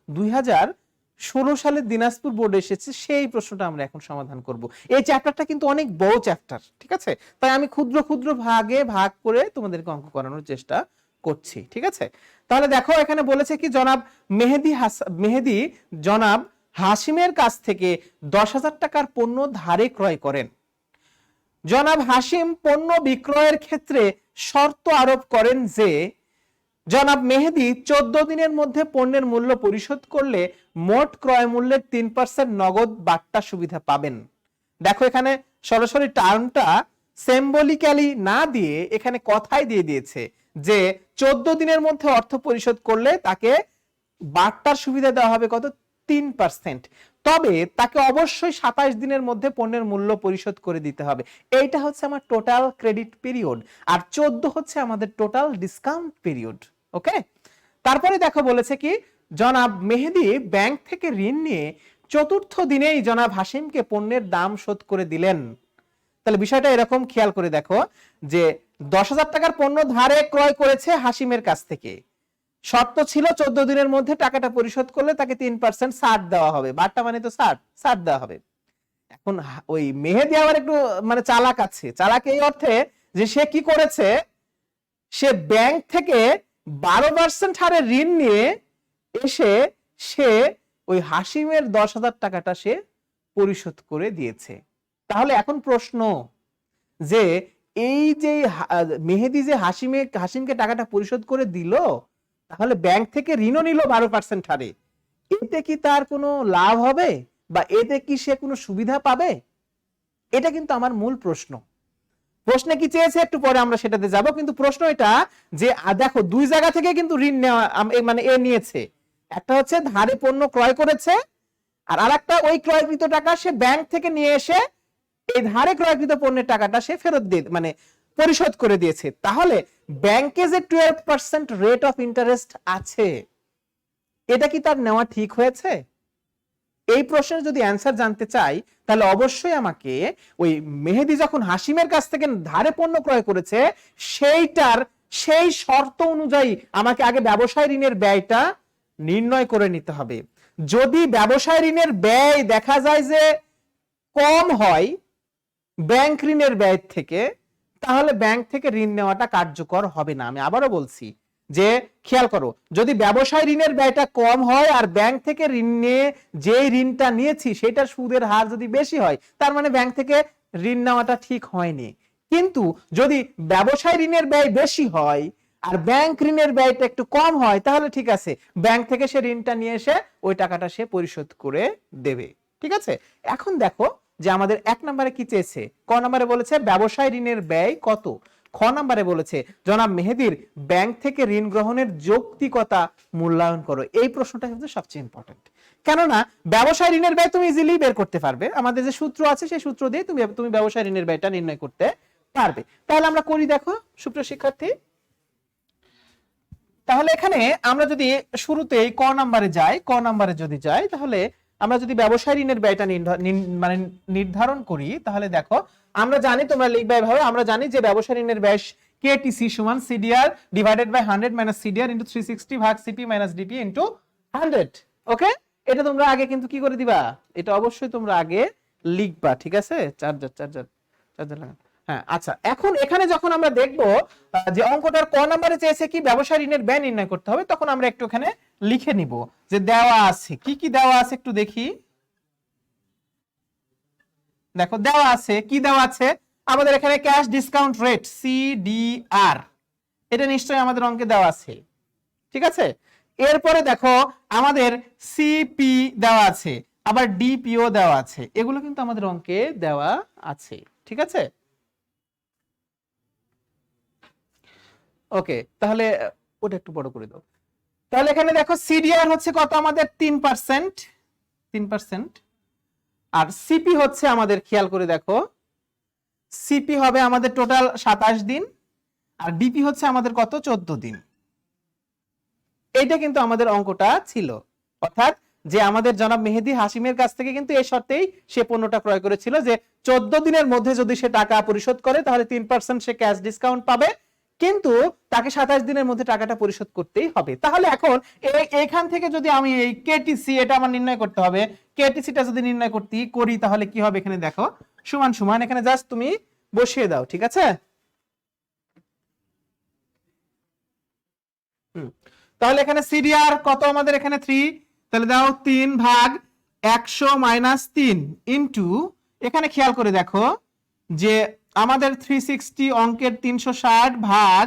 2016 সালে দিনাজপুর বোর্ডে এসেছে, সেই প্রশ্নটা আমরা এখন সমাধান করব। এই চ্যাপ্টারটা কিন্তু অনেক বড় চ্যাপ্টার, ঠিক আছে, তাই আমি ক্ষুদ্র ক্ষুদ্র ভাগে ভাগ করে তোমাদেরকে অঙ্ক করানোর চেষ্টা করছি। ঠিক আছে, তাহলে দেখো এখানে বলেছে কি, মেহেদি জনাব হাসিমের কাছ থেকে 10,000 টাকার পণ্য ধারে ক্রয় করেন। জনাব হাসিম পণ্য বিক্রয়ের ক্ষেত্রে শর্ত আরোপ করেন যে জনাব মেহেদি 14 দিনের মধ্যে পণ্যের মূল্য পরিশোধ করলে মোট ক্রয় মূল্যের 3% নগদ বাট্টা সুবিধা পাবেন। দেখো এখানে সরাসরি টার্মটা সিম্বলিক্যালি না দিয়ে এখানে কথাই দিয়ে দিয়েছে যে 14 দিনের মধ্যে অর্থ পরিশোধ করলে তাকে বাট্টার সুবিধা দেওয়া হবে কত, 3%। তবে তাকে অবশ্যই 27 দিনের মধ্যে পণ্যের মূল্য পরিশোধ করে দিতে হবে। এইটা হচ্ছে আমার টোটাল ক্রেডিট পিরিয়ড, আর 14 হচ্ছে আমাদের টোটাল ডিসকাউন্ট পিরিয়ড। ওকে, তারপরে দেখো বলেছে কি, জনাব মেহেদি ব্যাংক থেকে ঋণ নিয়ে 4র্থ দিনেই জনাব হাসিমকে পণ্যের দাম শোধ করে দিলেন। তাহলে বিষয়টা এরকম, খেয়াল করে দেখো যে 10,000 টাকার পণ্য ধারে ক্রয় করেছে হাসিমের কাছ থেকে, শর্ত ছিল 14 দিনের মধ্যে টাকাটা পরিশোধ করলে তাকে 3% ছাড় দেওয়া হবে, বাট্টা মানে তো ছাড় দেওয়া হবে। এখন ওই মেহেদি আবার একটু মানে চালাক আছে, চালাক এই অর্থে যে সে কি করেছে, সে ব্যাংক থেকে 12% হারে ঋণ নিয়ে এসে সে ওই হাসিমের 10,000 টাকাটা সে পরিশোধ করে দিয়েছে। তাহলে এখন প্রশ্ন যে এই যে মেহেদি যে হাসিমকে টাকাটা পরিশোধ করে দিল, তাহলে ব্যাংক থেকে ঋণও নিল 12% হারে, এতে কি তার কোনো লাভ হবে বা এতে কি সে কোনো সুবিধা পাবে? এটা কিন্তু আমার মূল প্রশ্ন। প্রশ্নে কি চেয়েছে একটু পরে আমরা সেটাতে যাব, কিন্তু প্রশ্ন এটা যে দেখো দুই জায়গা থেকে কিন্তু ঋণ নেওয়া মানে এ নিয়েছে, একটা হচ্ছে ধারে পণ্য ক্রয় করেছে, আর আরেকটা ওই ক্রয়কৃত টাকা সে ব্যাংক থেকে নিয়ে এসে এই ধারে ক্রয়কৃত পণ্যের টাকাটা সে ফেরত দিয়ে মানে পরিশোধ করে দিয়েছে। তাহলে ব্যাংকে যে 12% রেট অফ ইন্টারেস্ট আছে, এটা কি তার নেওয়া ঠিক হয়েছে? এই প্রশ্নের যদি অ্যান্সার জানতে চাই তাহলে অবশ্যই আমাকে ওই মেহেদি যখন হাসিমের কাছ থেকে ধারে পণ্য ক্রয় করেছে সেই শর্ত অনুযায়ী আমাকে আগে ব্যবসায় ঋণের ব্যয়টা নির্ণয় করে নিতে হবে। যদি ব্যবসায় ঋণের ব্যয় দেখা যায় যে কম হয় ব্যাংক ঋণের ব্যয় থেকে, তাহলে ব্যাংক থেকে ঋণ নেওয়াটা কার্যকর হবে না। আমি আবারও বলছি যে খেয়াল করো, যদি ব্যবসায় ঋণের ব্যয়টা কম হয় আর ব্যাংক থেকে ঋণ নিয়ে যে ঋণটা নিয়েছি সেটার সুদের হার যদি বেশি হয়, তার মানে ব্যাংক থেকে ঋণ নেওয়াটা ঠিক হয়নি। কিন্তু যদি ব্যবসায় ঋণের ব্যয় বেশি হয় আর ব্যাংক ঋণের ব্যয়টা একটু কম হয়, তাহলে ঠিক আছে, ব্যাংক থেকে সে ঋণটা নিয়ে এসে ওই টাকাটা সে পরিশোধ করে দেবে। ঠিক আছে, এখন দেখো যে আমাদের 1 নম্বরে কি চেয়েছে, ক নম্বরে বলেছে ব্যবসায় ঋণের ব্যয় কত, খ নম্বরে বলেছে জনাব মেহেদির ব্যাংক থেকে ঋণ গ্রহণের যৌক্তিকতা মূল্যায়ন করো। এই প্রশ্নটা কিন্তু সবচেয়ে ইম্পর্টেন্ট, কেননা ব্যবসায় ঋণের ব্যয় তুমি ইজিলি বের করতে পারবে, আমাদের যে সূত্র আছে সেই সূত্র দিয়ে তুমি ব্যবসায় ঋণের ব্যয়টা নির্ণয় করতে পারবে। তাহলে আমরা করি, দেখো সুপ্রিয় শিক্ষার্থী, তাহলে এখানে আমরা যদি শুরুতেই ক নম্বরে যাই, তাহলে আমরা যদি ব্যবসায় ঋণের ব্যয়টা মানে নির্ধারণ করি, তাহলে দেখো আমরা জানি, তোমরা লিখবে এভাবে, আমরা জানি যে ব্যবসায় ঋণের ব্যয় কেটিসি সমান CDR divided by 100 minus CDR into 360 ভাগ CP minus DP into 100। Okay, এটা তোমরা আগে কিন্তু কি করে দিবা, এটা অবশ্যই তোমরা আগে লিখবা, ঠিক আছে। চার্জার লাগা। হ্যাঁ, আচ্ছা, এখন এখানে যখন আমরা দেখব যে অঙ্কটার ক নম্বরে চেয়েছে কি ব্যবসায় ঋণের ব্যয় নির্ণয় করতে হবে, তখন আমরা একটু এখানে লিখে নিব যে দেওয়া আছে কি কি দেওয়া আছে একটু দেখি। দেখো দেওয়া আছে কি দেওয়া আছে আমাদের এখানে ক্যাশ ডিসকাউন্ট রেট সিডিআর, এটা নিশ্চয়ই আমাদের অঙ্কে দেওয়া আছে, ঠিক আছে। এরপরে দেখো আমাদের সিপি দেওয়া আছে, আবার ডিপিও দেওয়া আছে, এগুলো কিন্তু আমাদের অঙ্কে দেওয়া আছে, ঠিক আছে। ওকে, তাহলে ওটা একটু বড় করে দাও। তাহলে এখানে দেখো সিডিআর হচ্ছে কত আমাদের 3%, আর সিপি হচ্ছে আমাদের, খেয়াল করে দেখো, সিপি হবে আমাদের টোটাল 27 দিন, আর ডিপি হচ্ছে আমাদের কত 14 দিন। এইটা কিন্তু আমাদের অঙ্কটা ছিল, অর্থাৎ যে আমাদের জনাব মেহেদী হাশিমের কাছ থেকে কিন্তু এই শর্তেই সে পণ্যটা ক্রয় করেছিল যে 14 দিনের মধ্যে যদি সে টাকা পরিশোধ করে তাহলে 3% সে ক্যাশ ডিসকাউন্ট পাবে, কিন্তু তাকে 27 দিনের মধ্যে টাকাটা পরিশোধ করতেই হবে। তাহলে এখন এইখান থেকে যদি আমি এই কেটিসি এটা আমার নির্ণয় করতে হবে, কেটিসিটা যদি নির্ণয় করি তাহলে কি হবে, এখানে দেখো সমান সমান, এখানে জাস্ট তুমি বসিয়ে দাও, ঠিক আছে। তাহলে এখানে সিডিআর কত আমাদের এখানে 3, তাহলে দাও 3 ভাগ 100 মাইনাস 3 ইনটু, এখানে খেয়াল করে দেখো যে আমাদের 360 অঙ্কের 360 ভাগ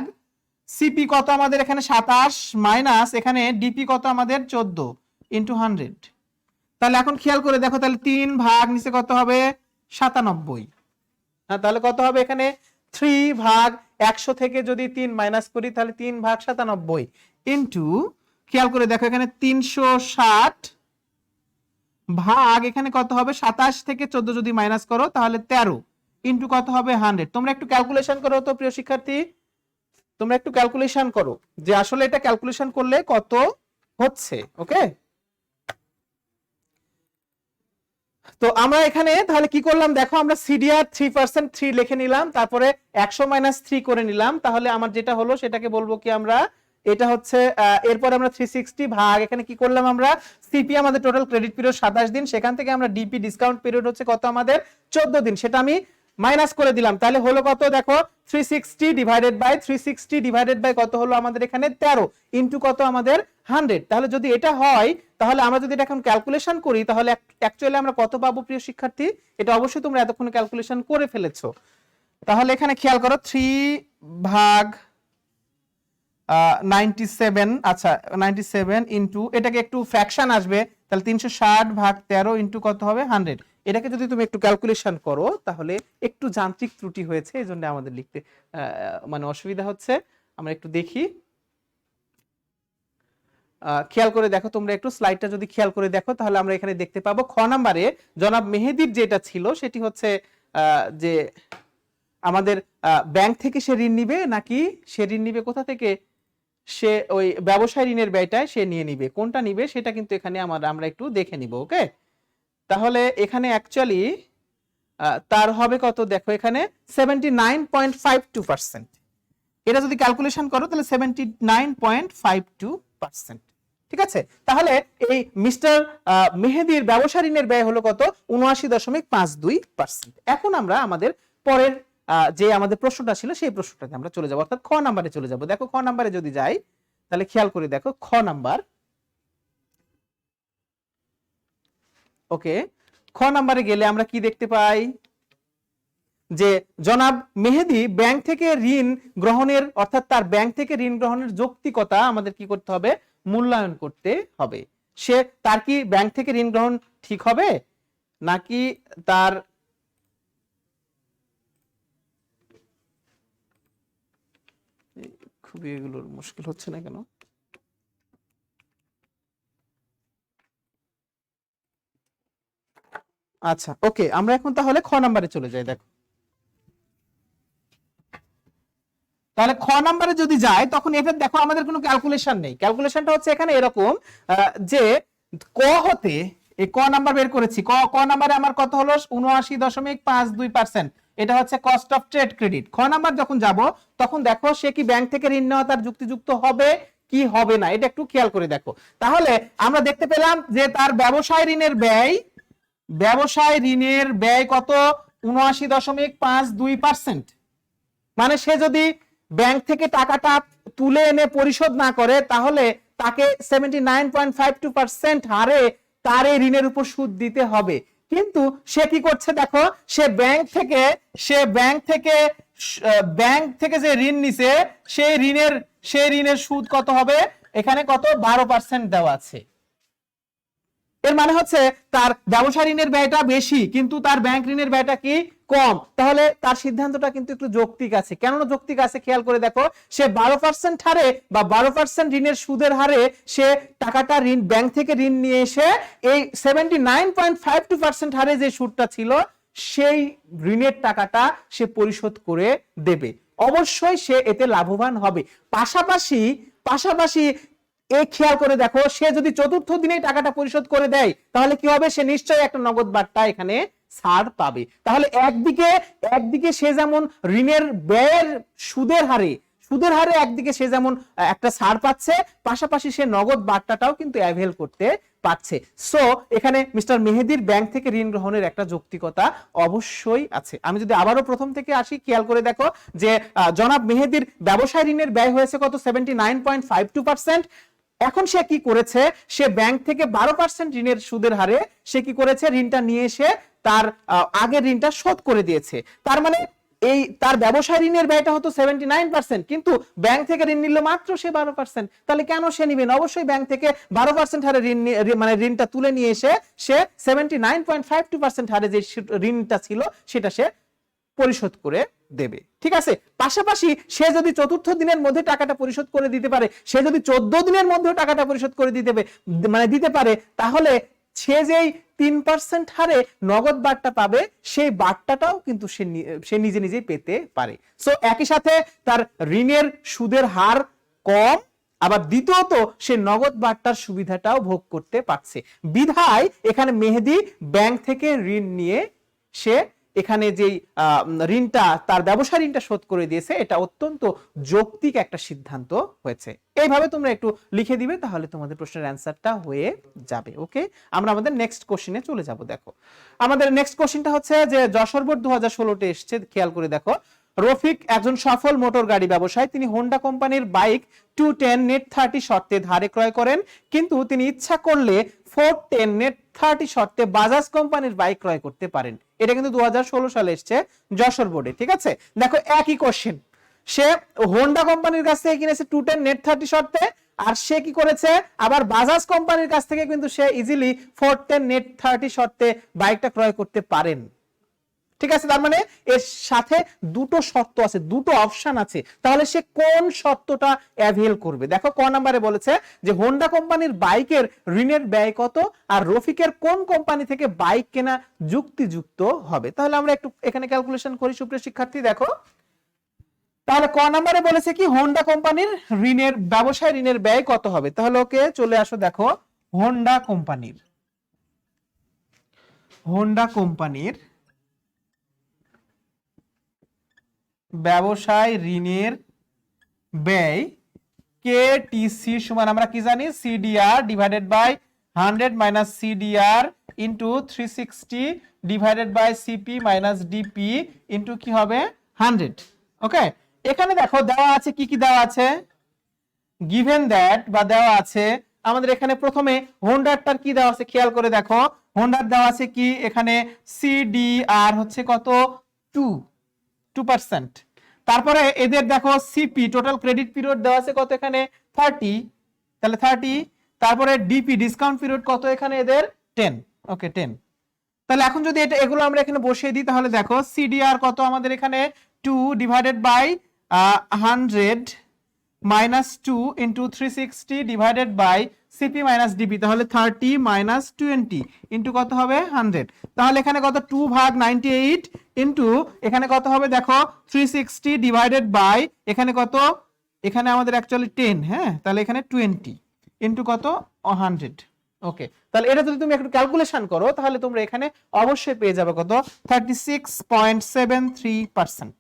সিপি কত আমাদের এখানে 27 মাইনাস এখানে ডিপি কত আমাদের 14 ইনটু 100। তাহলে এখন খেয়াল করে দেখো, তাহলে 3 ভাগ নিচে কত হবে 97। হ্যাঁ, তাহলে কত হবে এখানে 3 ভাগ 100 থেকে যদি 3 মাইনাস করি তাহলে 3 ভাগ 97 ইনটু, খেয়াল করে দেখো এখানে 360 ভাগ এখানে কত হবে 27 থেকে 14 যদি মাইনাস করো তাহলে 13 ইনটু কত হবে 100। তোমরা একটু ক্যালকুলেশন করো তো প্রিয় শিক্ষার্থী, তোমরা একটু ক্যালকুলেশন করো যে আসলে এটা ক্যালকুলেশন করলে কত হচ্ছে। ওকে, তো আমরা এখানে তাহলে কি করলাম দেখো, আমরা সিডিআর 3% 3 লিখে নিলাম, তারপরে 100 মাইনাস 3 করে নিলাম, তাহলে আমার যেটা হলো সেটাকে বলবো কি আমরা, এটা হচ্ছে এরপর আমরা 360 ভাগ এখানে কি করলাম আমরা, সিপি আমাদের টোটাল ক্রেডিট পিরিয়ড 27 দিন, সেখান থেকে আমরা ডিপি ডিসকাউন্ট পিরিয়ড হচ্ছে কত আমাদের 14 দিন, সেটা আমি মাইনাস করে দিলাম, তাহলে হলো কত দেখো 360 ডিভাইডেড বাই কত হলো আমাদের এখানে 13 ইনটু কত আমাদের 100। তাহলে যদি এটা হয় তাহলে আমরা যদি এটা এখন ক্যালকুলেশন করি তাহলে অ্যাকচুয়ালি আমরা কত পাবো প্রিয় শিক্ষার্থী, এটা অবশ্যই তোমরা এতক্ষণ ক্যালকুলেশন করে ফেলেছো। তাহলে এখানে খেয়াল করো 3 ভাগ 97, আচ্ছা 97 ইনটু, এটাকে একটু ফ্র্যাকশন আসবে, তাহলে 360 ভাগ 13 ইনটু কত হবে 100। এটাকে যদি তুমি একটু ক্যালকুলেশন করো তাহলে একটু যান্ত্রিক ত্রুটি হয়েছে, এই জন্য আমাদের লিখতে মানে অসুবিধা হচ্ছে। আমরা একটু দেখি, খেয়াল করে দেখো, তোমরা একটু স্লাইডটা যদি খেয়াল করে দেখো তাহলে আমরা এখানে দেখতে পাবো খ নাম্বারে জনাব মেহেদীর যেটা ছিল সেটি হচ্ছে যে আমাদের ব্যাংক থেকে সে ঋণ নিবে নাকি সে ঋণ নিবে কোথা থেকে, সে ওই ব্যবসায় ঋণের ব্যয়টায় সে নিয়ে নিবে, কোনটা নিবে সেটা কিন্তু এখানে আমরা একটু দেখে নিব। ওকে, তাহলে এখানে অ্যাকচুয়ালি তার হবে কত দেখো, এখানে 79.52%, এটা যদি ক্যালকুলেশন করো তাহলে 79.52%, ঠিক আছে। তাহলে এই মিস্টার মেহেদীর ব্যবসা ঋণের ব্যয় হলো কত 79.52%। এখন আমরা আমাদের পরের যে আমাদের প্রশ্নটা ছিল সেই প্রশ্নটাতে আমরা চলে যাব, অর্থাৎ খ নাম্বারে চলে যাব। দেখো খ নাম্বারে যদি যাই তাহলে খেয়াল করে দেখো খ নাম্বার। ওকে, খ নাম্বারে গেলে আমরা কি দেখতে পাই যে জনাব মেহেদী ব্যাংক থেকে ঋণ গ্রহণের, অর্থাৎ তার ব্যাংক থেকে ঋণ গ্রহণের যৌক্তিকতা আমাদের কি করতে হবে, মূল্যায়ন করতে হবে। সে তার কি ব্যাংক থেকে ঋণ গ্রহণ ঠিক হবে নাকি তার খুবই এগুলোর মুশকিল হচ্ছে না কেন, আচ্ছা ওকে, আমরা এখন তাহলে খ নাম্বারে চলে যাই। দেখো তাহলে খ নাম্বারে যদি যায় তখন এটা দেখো আমাদের কোনো ক্যালকুলেশন নেই, ক্যালকুলেশনটা হচ্ছে এখানে এরকম যে ক হতে এই ক নাম্বার বের করেছি, ক নাম্বারে আমার কত হলো 79.52%, এটা হচ্ছে কস্ট অফ ট্রেড ক্রেডিট। খ নাম্বার যখন যাব তখন দেখো সে কি ব্যাংক থেকে ঋণ নেওয়া তার যুক্তিযুক্ত হবে কি হবে না, এটা একটু খেয়াল করে দেখো। তাহলে আমরা দেখতে পেলাম যে তার ব্যবসায় ঋণের ব্যয় কত, 79.52%। মানে সে যদি ব্যাংক থেকে টাকাটা তুলে এনে পরিশোধ না করে তাহলে তাকে 79.52% হারে তার এই ঋণের উপর সুদ দিতে হবে। কিন্তু সে কি করছে দেখো, সে ব্যাংক থেকে যে ঋণ নিছে সেই ঋণের সুদ কত হবে, এখানে কত 12% দেওয়া আছে। এর মানে হচ্ছে তার ব্যবসা ঋণের ব্যয়টা বেশি কিন্তু তার ব্যাংক ঋণের ব্যয়টা কি কম। তাহলে তার সিদ্ধান্তটা কিন্তু একটু যৌক্তিক আছে। কেন যৌক্তিক আছে খেয়াল করে দেখো, সে 12% হারে বা 12% ঋণের সুদের হারে সে টাকাটা ব্যাংক থেকে ঋণ নিয়ে এসে এই 79.52% হারে যে সুদটা ছিল সেই ঋণের টাকাটা সে পরিশোধ করে দেবে। অবশ্যই সে এতে লাভবান হবে। পাশাপাশি এই খেয়াল করে দেখো, সে যদি চতুর্থ দিনে টাকাটা পরিশোধ করে দেয় তাহলে কি হবে, সে নিশ্চয়ই একটা নগদ বার্তা এখানে ছাড় পাবে। তাহলে একদিকে সে যেমন ঋণের ব্যয়ের সুদের হারে একদিকে সে যেমন একটা ছাড় পাচ্ছে, পাশাপাশি সে নগদ বার্তাটাও কিন্তু অ্যাভেল করতে পাচ্ছে। সো এখানে মিস্টার মেহেদির ব্যাংক থেকে ঋণ গ্রহণের একটা যৌক্তিকতা অবশ্যই আছে। আমি যদি আবারও প্রথম থেকে আসি, খেয়াল করে দেখো যে জনাব মেহেদির ব্যবসায় ঋণের ব্যয় হয়েছে কত, 79.52%। এখন সে কি করেছে, সে ব্যাংক থেকে 12% ঋণের সুদের হারে সে কি করেছে, ঋণটা নিয়ে এসে তার আগের ঋণটা শোধ করে দিয়েছে। তার মানে এই তার ব্যবসায় ঋণের ব্যয়টা হতো 79%, কিন্তু ব্যাংক থেকে ঋণ নিল মাত্র সে 12%। তাহলে কেন সে নিবেন? অবশ্যই ব্যাংক থেকে 12% হারে ঋণটা তুলে নিয়ে এসে সে 79.52% হারে যে ঋণটা ছিল সেটা সে পরিশোধ করে দেবে। ঠিক আছে, পাশাপাশি সে যদি চতুর্থ দিনের মধ্যে টাকাটা পরিশোধ করে দিতে পারে, সে যদি 14 দিনের মধ্যে টাকাটা পরিশোধ করে দিতে পারে, তাহলে সে যেই 3% হারে নগদ বার্তা পাবে সেই বার্তাটাও কিন্তু সে নিজেই পেতে পারে। সো একই সাথে তার ঋণের সুদের হার কম, আবার দ্বিতীয়ত সে নগদ বার্তার সুবিধাটাও ভোগ করতে পারছে। বিধায় এখানে মেহেদি ব্যাংক থেকে ঋণ নিয়ে সে এখানে যেই ঋণটা তার ব্যবসা ঋণটা শোধ করে দিয়েছে, এটা অত্যন্ত যৌক্তিক একটা সিদ্ধান্ত হয়েছে। এইভাবে তোমরা একটু লিখে দিবে, তাহলে তোমাদের প্রশ্নের অ্যান্সারটা হয়ে যাবে। ওকে, আমরা আমাদের নেক্সট কোশ্চেনে চলে যাব। দেখো আমাদের নেক্সট কোশ্চেনটা হচ্ছে যে যশোর বোর্ড 2016-তে এসেছে। খেয়াল করে দেখো, রফিক একজন সফল মোটর গাড়ি ব্যবসায়ী। তিনি হোন্ডা কোম্পানির বাইক 210 নেট 30 শর্তে ধারে ক্রয় করেন, কিন্তু তিনি ইচ্ছা করলে 410 নেট 30 শর্তে বাজাজ কোম্পানির বাইক ক্রয় করতে পারেন। এটা কিন্তু 2016 সালে এসেছে যশোর বোর্ডে। ঠিক আছে, দেখো একই কোশ্চেন, সে হোন্ডা কোম্পানির কাছ থেকে কিনেছে 210 নেট 30 শর্তে, আর সে কি করেছে আবার বাজাজ কোম্পানির কাছ থেকে কিন্তু সে ইজিলি 410 নেট 30 শর্তে বাইকটা ক্রয় করতে পারেন। ঠিক আছে, তার মানে এর সাথে দুটো শর্ত আছে, দুটো অপশন আছে। তাহলে সে কোন শর্তটা অ্যাভেল করবে? দেখো ক নাম্বারে বলেছে যে হোন্ডা কোম্পানির বাইকের ঋণের ব্যয় কত, আর রফিকের কোন কোম্পানি থেকে বাইক কেনা যুক্তিযুক্ত হবে। তাহলে আমরা একটু এখানে ক্যালকুলেশন করি সুপ্রিয় শিক্ষার্থী। দেখো তাহলে ক নাম্বারে বলেছে কি হোন্ডা কোম্পানির ব্যবসায় ঋণের ব্যয় কত হবে। তাহলে ওকে চলে আসো, দেখো হোন্ডা কোম্পানির ব্যবসায় ঋণের ব্যয় কেটিসি সমান আমরা কি জানি, CDR divided by 100 minus CDR into 360 divided by CP minus DP into কি হবে 100। ওকে, এখানে দেখো দেওয়া আছে কি কি দেওয়া আছে, গিভেন দ্যাট বা দেওয়া আছে আমাদের এখানে প্রথমে হোন্ডারটার কি দেওয়া আছে খেয়াল করে দেখো, হোন্ডার দেওয়া আছে কি এখানে সিডিআর হচ্ছে কত 2%। তারপরে এদের দেখো সিপি টোটাল ক্রেডিট পিরিয়ড দেওয়া আছে কত এখানে 30, তাহলে 30। তারপরে ডিপি ডিসকাউন্ট পিরিয়ড কত এখানে এদের 10। ওকে 10। তাহলে এখন যদি এগুলো আমরা এখানে বসিয়ে দিই তাহলে দেখো সিডিআর কত আমাদের এখানে 2 divided by 100 minus 2 into 360 divided by CP minus DP, তাহলে 30 মাইনাস 20 ইনটু কত হবে 100। তাহলে এখানে কত 2 ভাগ 98 ইনটু এখানে কত হবে দেখো 360 ডিভাইডেড বাই এখানে কত, এখানে আমাদের অ্যাকচুয়ালি 10, হ্যাঁ তাহলে এখানে 20 ইনটু কত 100। ওকে, তাহলে এটা যদি তুমি একটু ক্যালকুলেশন করো তাহলে তোমরা এখানে অবশ্যই পেয়ে যাবে কত 36.73%।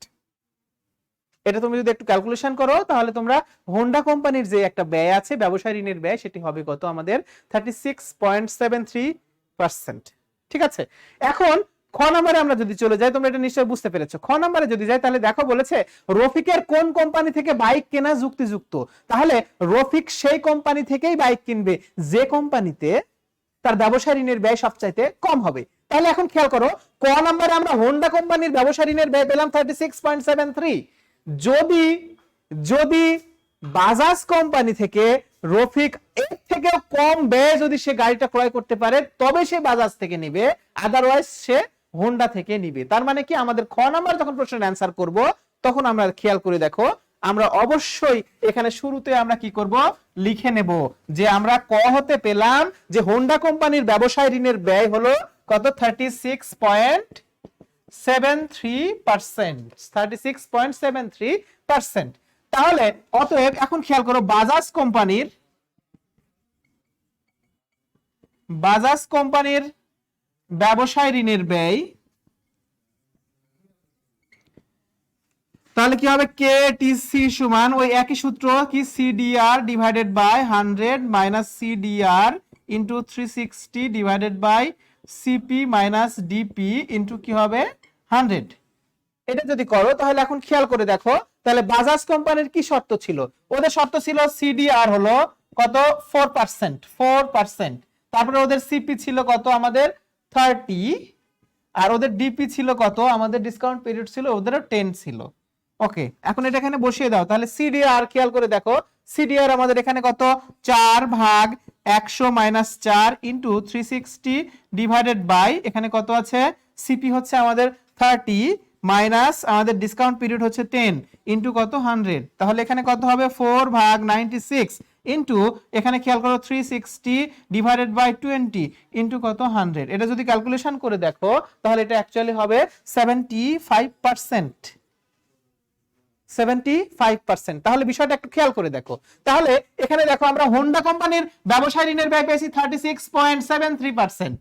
এটা তুমি যদি একটু ক্যালকুলেশন করো তাহলে তোমরা হোন্ডা কোম্পানির যে একটা ব্যয় আছে ব্যবসায় ঋণের ব্যয় সেটি হবে কত আমাদের 36.73%। ঠিক আছে, এখন খ নম্বরে আমরা যদি চলে যাই, তোমরা এটা নিশ্চয়ই বুঝতে পেরেছো। খ নম্বরে যদি যাই তাহলে দেখো বলেছে রফিকের কোন কোম্পানি থেকে বাইক কেনা যুক্তিযুক্ত। তাহলে রফিক সেই কোম্পানি থেকেই বাইক কিনবে যে কোম্পানিতে তার ব্যবসায় ঋণের ব্যয় সবচাইতে কম হবে। তাহলে এখন খেয়াল করো, ক নম্বরে আমরা হোন্ডা কোম্পানির ব্যবসায় ঋণের ব্যয় পেলাম 36.73। যদি যদি বাজাজ কোম্পানি থেকে রফিক এর থেকেও কম ব্যয় যদি সে গাড়িটা ক্রয় করতে পারে তবে সে বাজাজ থেকে নিবে, আদারওয়াইজ সে হোন্ডা থেকে নিবে। তার মানে কি আমাদের খ নাম্বার যখন প্রশ্নের অ্যান্সার করব তখন আমরা খেয়াল করে দেখো, আমরা অবশ্যই এখানে শুরুতে আমরা কি করব লিখে নেব যে আমরা ক হতে পেলাম যে হোন্ডা কোম্পানির ব্যবসায় ঋণের ব্যয় হলো কত 36.73%। তাহলে অতএব এখন খেয়াল করো বাজাজ কোম্পানির ব্যবসায় ঋণের ব্যয়, তাহলে কি হবে কেটিসি সমান ওই একই সূত্র কি CDR divided by 100 minus CDR into 360 divided by CP minus DP into কি হবে 100। এটা যদি করো তাহলে এখন খেয়াল করে দেখো, তাহলে বাজাজ কোম্পানির কি শর্ত ছিল, ওদের শর্ত ছিল সিডিআর হলো কত 4%, তারপরে ওদের সিপি ছিল কত আমাদের 30, আর ওদের ডিপি ছিল কত আমাদের ডিসকাউন্ট পিরিয়ড ছিল ওদেরও 10 ছিল। ওকে, এখন এটা এখানে বসিয়ে দাও। তাহলে সিডিআর খেয়াল করে দেখো, সিডিআর আমাদের এখানে কত 4 ভাগ 100 মাইনাস 4 ইনটু 360 ডিভাইডেড বাই এখানে কত আছে সিপি হচ্ছে আমাদের 30 মাইনাস আমাদের ডিসকাউন্ট পিরিয়ড হচ্ছে 10 ইনটু কত 100। তাহলে এখানে কত হবে 4 ভাগ 96 ইনটু এখানে খেয়াল করো 360 ডিভাইডেড বাই 20 ইনটু কত 100। এটা যদি ক্যালকুলেশন করে দেখো তাহলে এটা অ্যাকচুয়ালি হবে 75%। তাহলে বিষয়টা একটু খেয়াল করে দেখো, তাহলে এখানে দেখো আমরা হোন্ডা কোম্পানির ব্যবসায় ঋণের ব্যয় পেয়েছি 36.73%।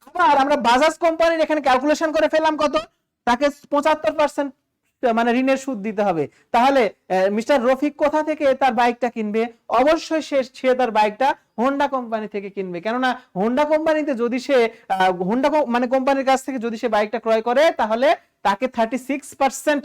আবার আমরা বাজাজ কোম্পানির এখানে ক্যালকুলেশন করে ফেললাম কত, তাকে 75% মানে ঋণের সুদ দিতে হবে। তাহলে মিস্টার রফিক কোথা থেকে তার বাইকটা কিনবে, অবশ্যই সে তার বাইকটা হোন্ডা কোম্পানি থেকে কিনবে। কেননা হোন্ডা কোম্পানিতে যদি সে হোন্ডা মানে কোম্পানির কাছ থেকে যদি সে বাইকটা ক্রয় করে তাহলে তাকে 36%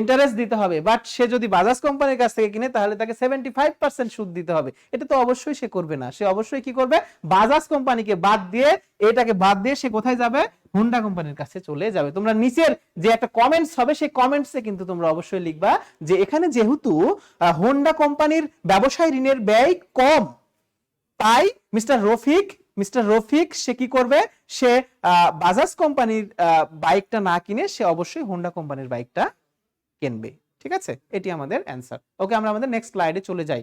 ইন্টারেস্ট দিতে হবে, বাট সে যদি বাজাজ কোম্পানির কাছ থেকে কিনে তাহলে তাকে 75% সুদ দিতে হবে। এটা তো অবশ্যই সে করবে না, সে অবশ্যই কি করবে বাজাজ কোম্পানিকে বাদ দিয়ে এটাকে বাদ দিয়ে সে কোথায় যাবে হোন্ডা কোম্পানির কাছে চলে যাবে। তোমরা নিচের যে একটা কমেন্টস হবে সেই কমেন্টসে কিন্তু তোমরা অবশ্যই লিখবা যে এখানে যেহেতু হোন্ডা কোম্পানির ব্যবসায় ঋণের ব্যয় কম তাই মিস্টার রফিক সে কি করবে, সে বাজাজ কোম্পানির বাইকটা না কিনে সে অবশ্যই হোন্ডা কোম্পানির বাইকটা কিনবে। ঠিক আছে, এটি আমাদের অ্যান্সার। ওকে, আমরা আমাদের নেক্সট স্লাইডে চলে যাই।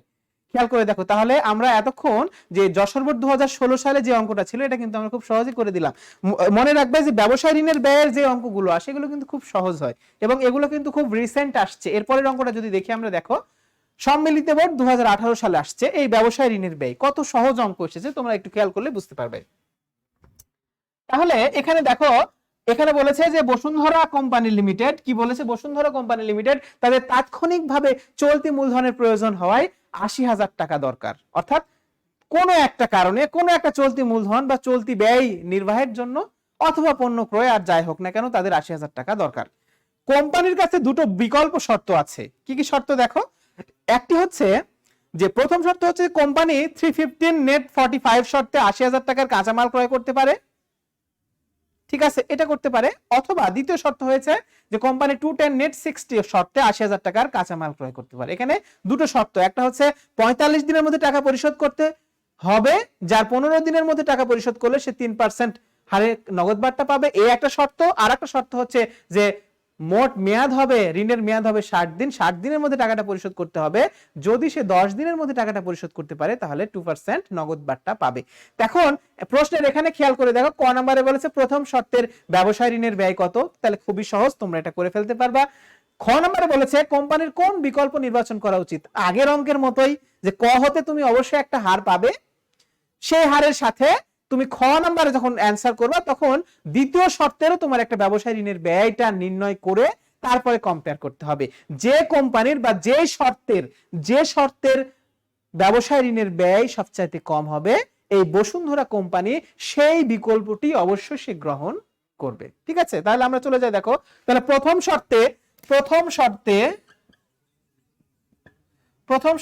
খেয়াল করে দেখো, তাহলে আমরা এতক্ষণ যে যশোর বোর্ড 2016 সালে যে অঙ্কটা ছিল এটা কিন্তু আমরা খুব সহজে করে দিলাম। মনে রাখবে যে ব্যবসায় ঋণের ব্যয়ের যে অঙ্কগুলো আসে এগুলো কিন্তু খুব সহজ হয় এবং এগুলো কিন্তু খুব রিসেন্ট আসছে। এরপরের অঙ্কটা যদি দেখি আমরা, দেখো সম্মিলিত বোর্ড 2018 সালে আসছে এই ব্যবসায় ঋণের ব্যয়, কত সহজ অঙ্ক এসেছে তোমরা একটু খেয়াল করলে বুঝতে পারবে। তাহলে এখানে দেখো, এখানে বলেছে যে বসুন্ধরা কোম্পানি লিমিটেড, কি বলেছে বসুন্ধরা কোম্পানি লিমিটেড তাদের তাৎক্ষণিকভাবে চলতি মূলধনের প্রয়োজন হওয়ায় 80,000 টাকা দরকার। অর্থাৎ কোনো একটা কারণে কোনো একটা চলতি মূলধন বা চলতি ব্যয় নির্বাহের জন্য অথবা পণ্য ক্রয় আর যাই হোক না কেন তাদের 80,000 টাকা দরকার। কোম্পানির কাছে দুটো বিকল্প শর্ত আছে। কি কি শর্ত দেখো, একটি হচ্ছে যে প্রথম শর্ত হচ্ছে কোম্পানি 315 নেট 45 শর্তে 80,000 টাকার কাঁচামাল ক্রয় করতে পারে। ঠিক আছে, এটা করতে পারে। অথবা দ্বিতীয় শর্ত হয়েছে যে কোম্পানি 210 নেট 60 শর্তে 80,000 টাকার কাঁচামাল ক্রয় করতে পারে। এখানে দুটো শর্ত, একটা হচ্ছে 45 দিনের মধ্যে টাকা পরিশোধ করতে হবে, যার 15 দিনের মধ্যে টাকা পরিশোধ করলে সে 3% হারে নগদ বার্তা পাবে, এই একটা শর্ত। আর একটা শর্ত হচ্ছে যে মোট মেয়াদ হবে, ঋণের মেয়াদ হবে 60 দিন, 60 দিনের মধ্যে টাকাটা পরিশোধ করতে হবে। যদি সে 10 দিনের মধ্যে টাকাটা পরিশোধ করতে পারে তাহলে 2% নগদ বার্তা পাবে। এখন প্রশ্নের এখানে খেয়াল করে দেখো, ক নম্বরে বলেছে প্রথম শর্তের ব্যবসায় ঋণের ব্যয় কত, তাহলে খুবই সহজ, তোমরা এটা করে ফেলতে পারবা। খ নম্বরে বলেছে কোম্পানির কোন বিকল্প নির্বাচন করা উচিত, আগের অঙ্কের মতোই যে ক হতে তুমি অবশ্যই একটা হার পাবে, সেই হারের সাথে তুমি খ নাম্বারে যখন অ্যান্সার করবে তখন দ্বিতীয় শর্তেরও তোমার একটা ব্যবসায় ঋণের ব্যয়টা নির্ণয় করে তারপরে কম্পেয়ার করতে হবে। যে কোম্পানির বা যে শর্তের ব্যবসায় ঋণের ব্যয় সবচাইতে কম হবে এই বসুন্ধরা কোম্পানি সেই বিকল্পটি অবশ্যই সে গ্রহণ করবে। ঠিক আছে, তাহলে আমরা চলে যাই। দেখো তাহলে প্রথম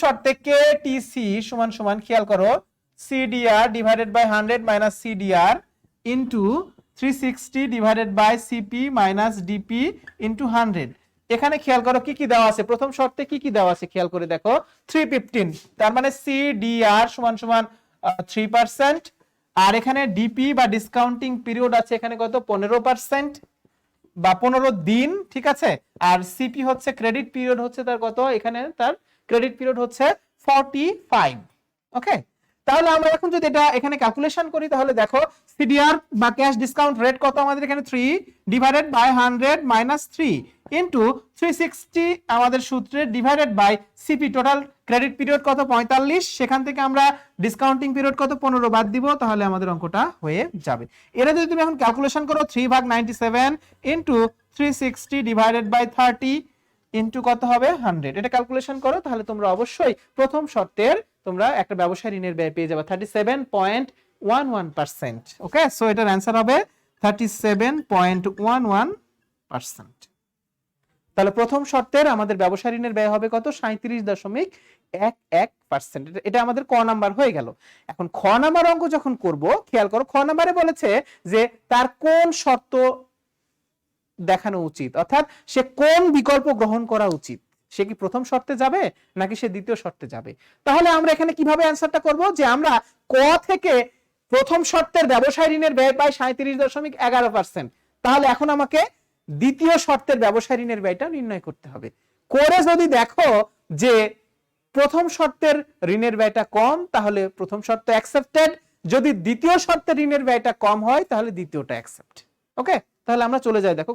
শর্তে কেটিসি সমান সমান, খেয়াল করো, CDR divided by 100 minus CDR into 360 divided by CP minus DP into 100। এখানে খেয়াল করো কি কি দেওয়া আছে, প্রথম শর্তে কি কি দেওয়া আছে খেয়াল করে দেখো। 315, তার মানে সিডিআর সমান সমান 3%, আর এখানে ডিপি বা ডিসকাউন্টিং পিরিয়ড আছে এখানে কত 15% বা 15 দিন। ঠিক আছে, আর সিপি হচ্ছে ক্রেডিট পিরিয়ড হচ্ছে তার কত, এখানে তার ক্রেডিট পিরিয়ড হচ্ছে 45। ওকে, তাহলে আমরা এখন যদি এটা এখানে ক্যালকুলেশন করি তাহলে দেখো সিডিআর বা ক্যাশ ডিসকাউন্ট রেট কত আমাদের এখানে 3 ডিভাইডেড বাই 100 মাইনাস 3 ইনটু 360 আমাদের সূত্রে divided by CP, total credit period কত 45, সেখান থেকে আমরা ডিসকাউন্টিং পিরিয়ড কত 15 বাদ দিব, তাহলে আমাদের অঙ্কটা হয়ে যাবে। এটা যদি তুমি এখন ক্যালকুলেশন করো 3/97 ইনটু 360 ডিভাইডেড বাই 30 ইনটু কত হবে 100, এটা ক্যালকুলেশন করো তাহলে তোমরা অবশ্যই প্রথম শর্তের তোমরা একটা ব্যবসায় ঋণের ব্যয় পেয়ে যাবে 37.11%। ওকে, সো এটার অ্যান্সার হবে 37.11%। তাহলে প্রথম শর্তের আমাদের ব্যবসায় ঋণের ব্যয় হবে কত 37.11%। এটা আমাদের ক নাম্বার হয়ে গেল। এখন খ নাম্বার অঙ্ক যখন করব, খেয়াল করো খ নাম্বারে বলেছে যে তার কোন শর্ত দেখানো উচিত, অর্থাৎ সে কোন বিকল্প গ্রহণ করা উচিত, সে কি প্রথম শর্তে যাবে নাকি সে দ্বিতীয় শর্তে যাবে। তাহলে আমরা এখানে কিভাবে অ্যান্সারটা করব, যে আমরা ক থেকে প্রথম শর্তের ব্যবসায় ঋণের ব্যয় পাই 37.11%, তাহলে এখন আমাকে দ্বিতীয় শর্তের ব্যবসায় ঋণের ব্যয়টা নির্ণয় করতে হবে। করে যদি দেখো যে প্রথম শর্তের ঋণের ব্যয়টা কম তাহলে প্রথম শর্ত অ্যাকসেপ্টেড, যদি দ্বিতীয় শর্তের ঋণের ব্যয়টা কম হয় তাহলে দ্বিতীয়টা অ্যাকসেপ্ট। ওকে, তাহলে আমরা চলে যাই। দেখো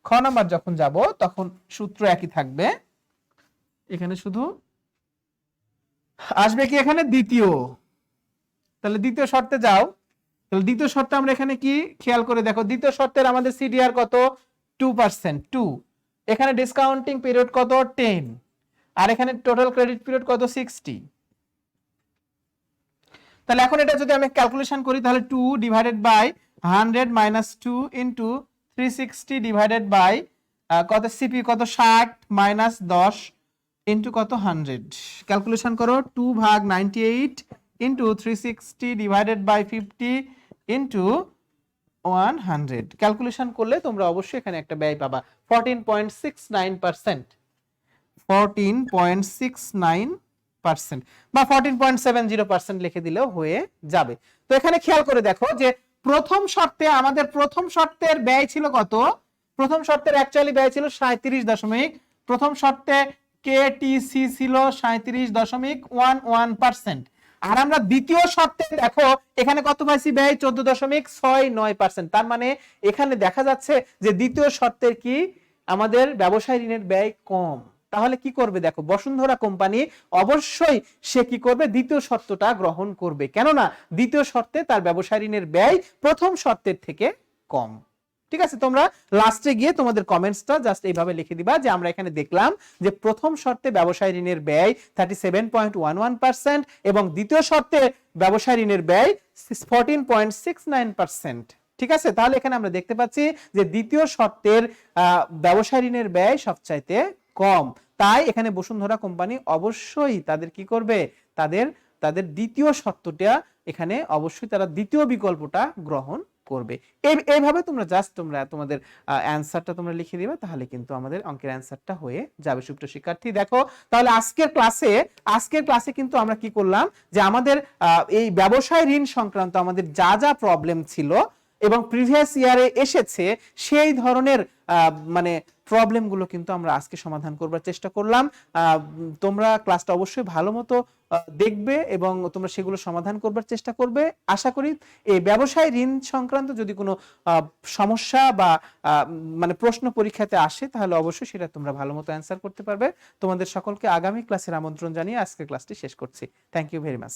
খ নাম্বার যখন যাব তখন সূত্র একই থাকবে, এখানে শুধু আসবে কি এখানে দ্বিতীয়, তাহলে দ্বিতীয় শর্তে যাও। তাহলে দ্বিতীয় শর্তে আমরা এখানে কি খেয়াল করে দেখো, দ্বিতীয় শর্তের আমাদের সিডিআর কত 2%, 2, এখানে ডিসকাউন্টিং পিরিয়ড কত 10, আর এখানে টোটাল ক্রেডিট পিরিয়ড কত 60। তাহলে এখন এটা যদি আমি ক্যালকুলেশন করি তাহলে 2 divided by 100 minus 2 into 360 divided by কত সিপি কত 60 মাইনাস 10 ইনটু কত 100, ক্যালকুলেশন করো 2/98 into 360 divided by 50 into 100, calculation করলে তোমরা অবশ্যই এখানে একটা ব্যয় পাবা 14.69%, 14.69% বা 14.70% লিখে দিলেও হয়ে যাবে। তো এখানে খেয়াল করে দেখো যে প্রথম শর্তে আমাদের প্রথম শর্তের ব্যয় ছিল কত, প্রথম শর্তের অ্যাকচুয়ালি ব্যয় ছিল 37 প্রথম শর্তে কেটিসি ছিল 37.11%, আর আমরা দ্বিতীয় শর্তে দেখো এখানে কত পাইছি ব্যয় 14.69%, তার মানে এখানে দেখা যাচ্ছে যে দ্বিতীয় শর্তের কি আমাদের ব্যবসায় ঋণের ব্যয় কম। তাহলে কি করবে দেখো, বসুন্ধরা কোম্পানি অবশ্যই সে কি করবে দ্বিতীয় শর্তটা গ্রহণ করবে, কেননা দ্বিতীয় শর্তে তার ব্যবসায় ঋণের ব্যয় প্রথম শর্তের থেকে কম। ঠিক আছে, তোমরা লাস্টে গিয়ে তোমাদের কমেন্টসটা জাস্ট এইভাবে লিখে দিবা যে আমরা এখানে দেখলাম যে প্রথম শর্তে ব্যবসায় ঋণের ব্যয় 37.11% এবং দ্বিতীয় শর্তে ব্যবসায় ঋণের ব্যয় 14.69%। ঠিক আছে, তাহলে এখানে আমরা দেখতে পাচ্ছি যে দ্বিতীয় শর্তের ব্যবসায় ঋণের ব্যয় সবচাইতে কম, তাই এখানে বসুন্ধরা কোম্পানি অবশ্যই তাদের কি করবে, তাদের দ্বিতীয় শর্তটা এখানে অবশ্যই তারা দ্বিতীয় বিকল্পটা গ্রহণ করবে। এইভাবে তোমরা জাস্ট তোমাদের অ্যানসারটা তোমরা লিখে দিবে, তাহলে কিন্তু আমাদের অঙ্কের অ্যানসারটা হয়ে যাবে। সুপ্রিয় শিক্ষার্থী দেখো, তাহলে আজকের ক্লাসে কিন্তু আমরা কি করলাম যে আমাদের এই ব্যবসায় ঋণ সংক্রান্ত আমাদের যা যা প্রবলেম ছিল এবং প্রিভিয়াস ইয়ারে এসেছে সেই ধরনের মানে প্রবলেমগুলো কিন্তু আমরা আজকে সমাধান করবার চেষ্টা করলাম। তোমরা ক্লাসটা অবশ্যই ভালো মতো দেখবে এবং তোমরা সেগুলো সমাধান করবার চেষ্টা করবে। আশা করি এই ব্যবসায় ঋণ সংক্রান্ত যদি কোনো সমস্যা বা মানে প্রশ্ন পরীক্ষাতে আসে তাহলে অবশ্যই সেটা তোমরা ভালো মতো অ্যান্সার করতে পারবে। তোমাদের সকলকে আগামী ক্লাসের আমন্ত্রণ জানিয়ে আজকের ক্লাসটি শেষ করছি। Thank you very much.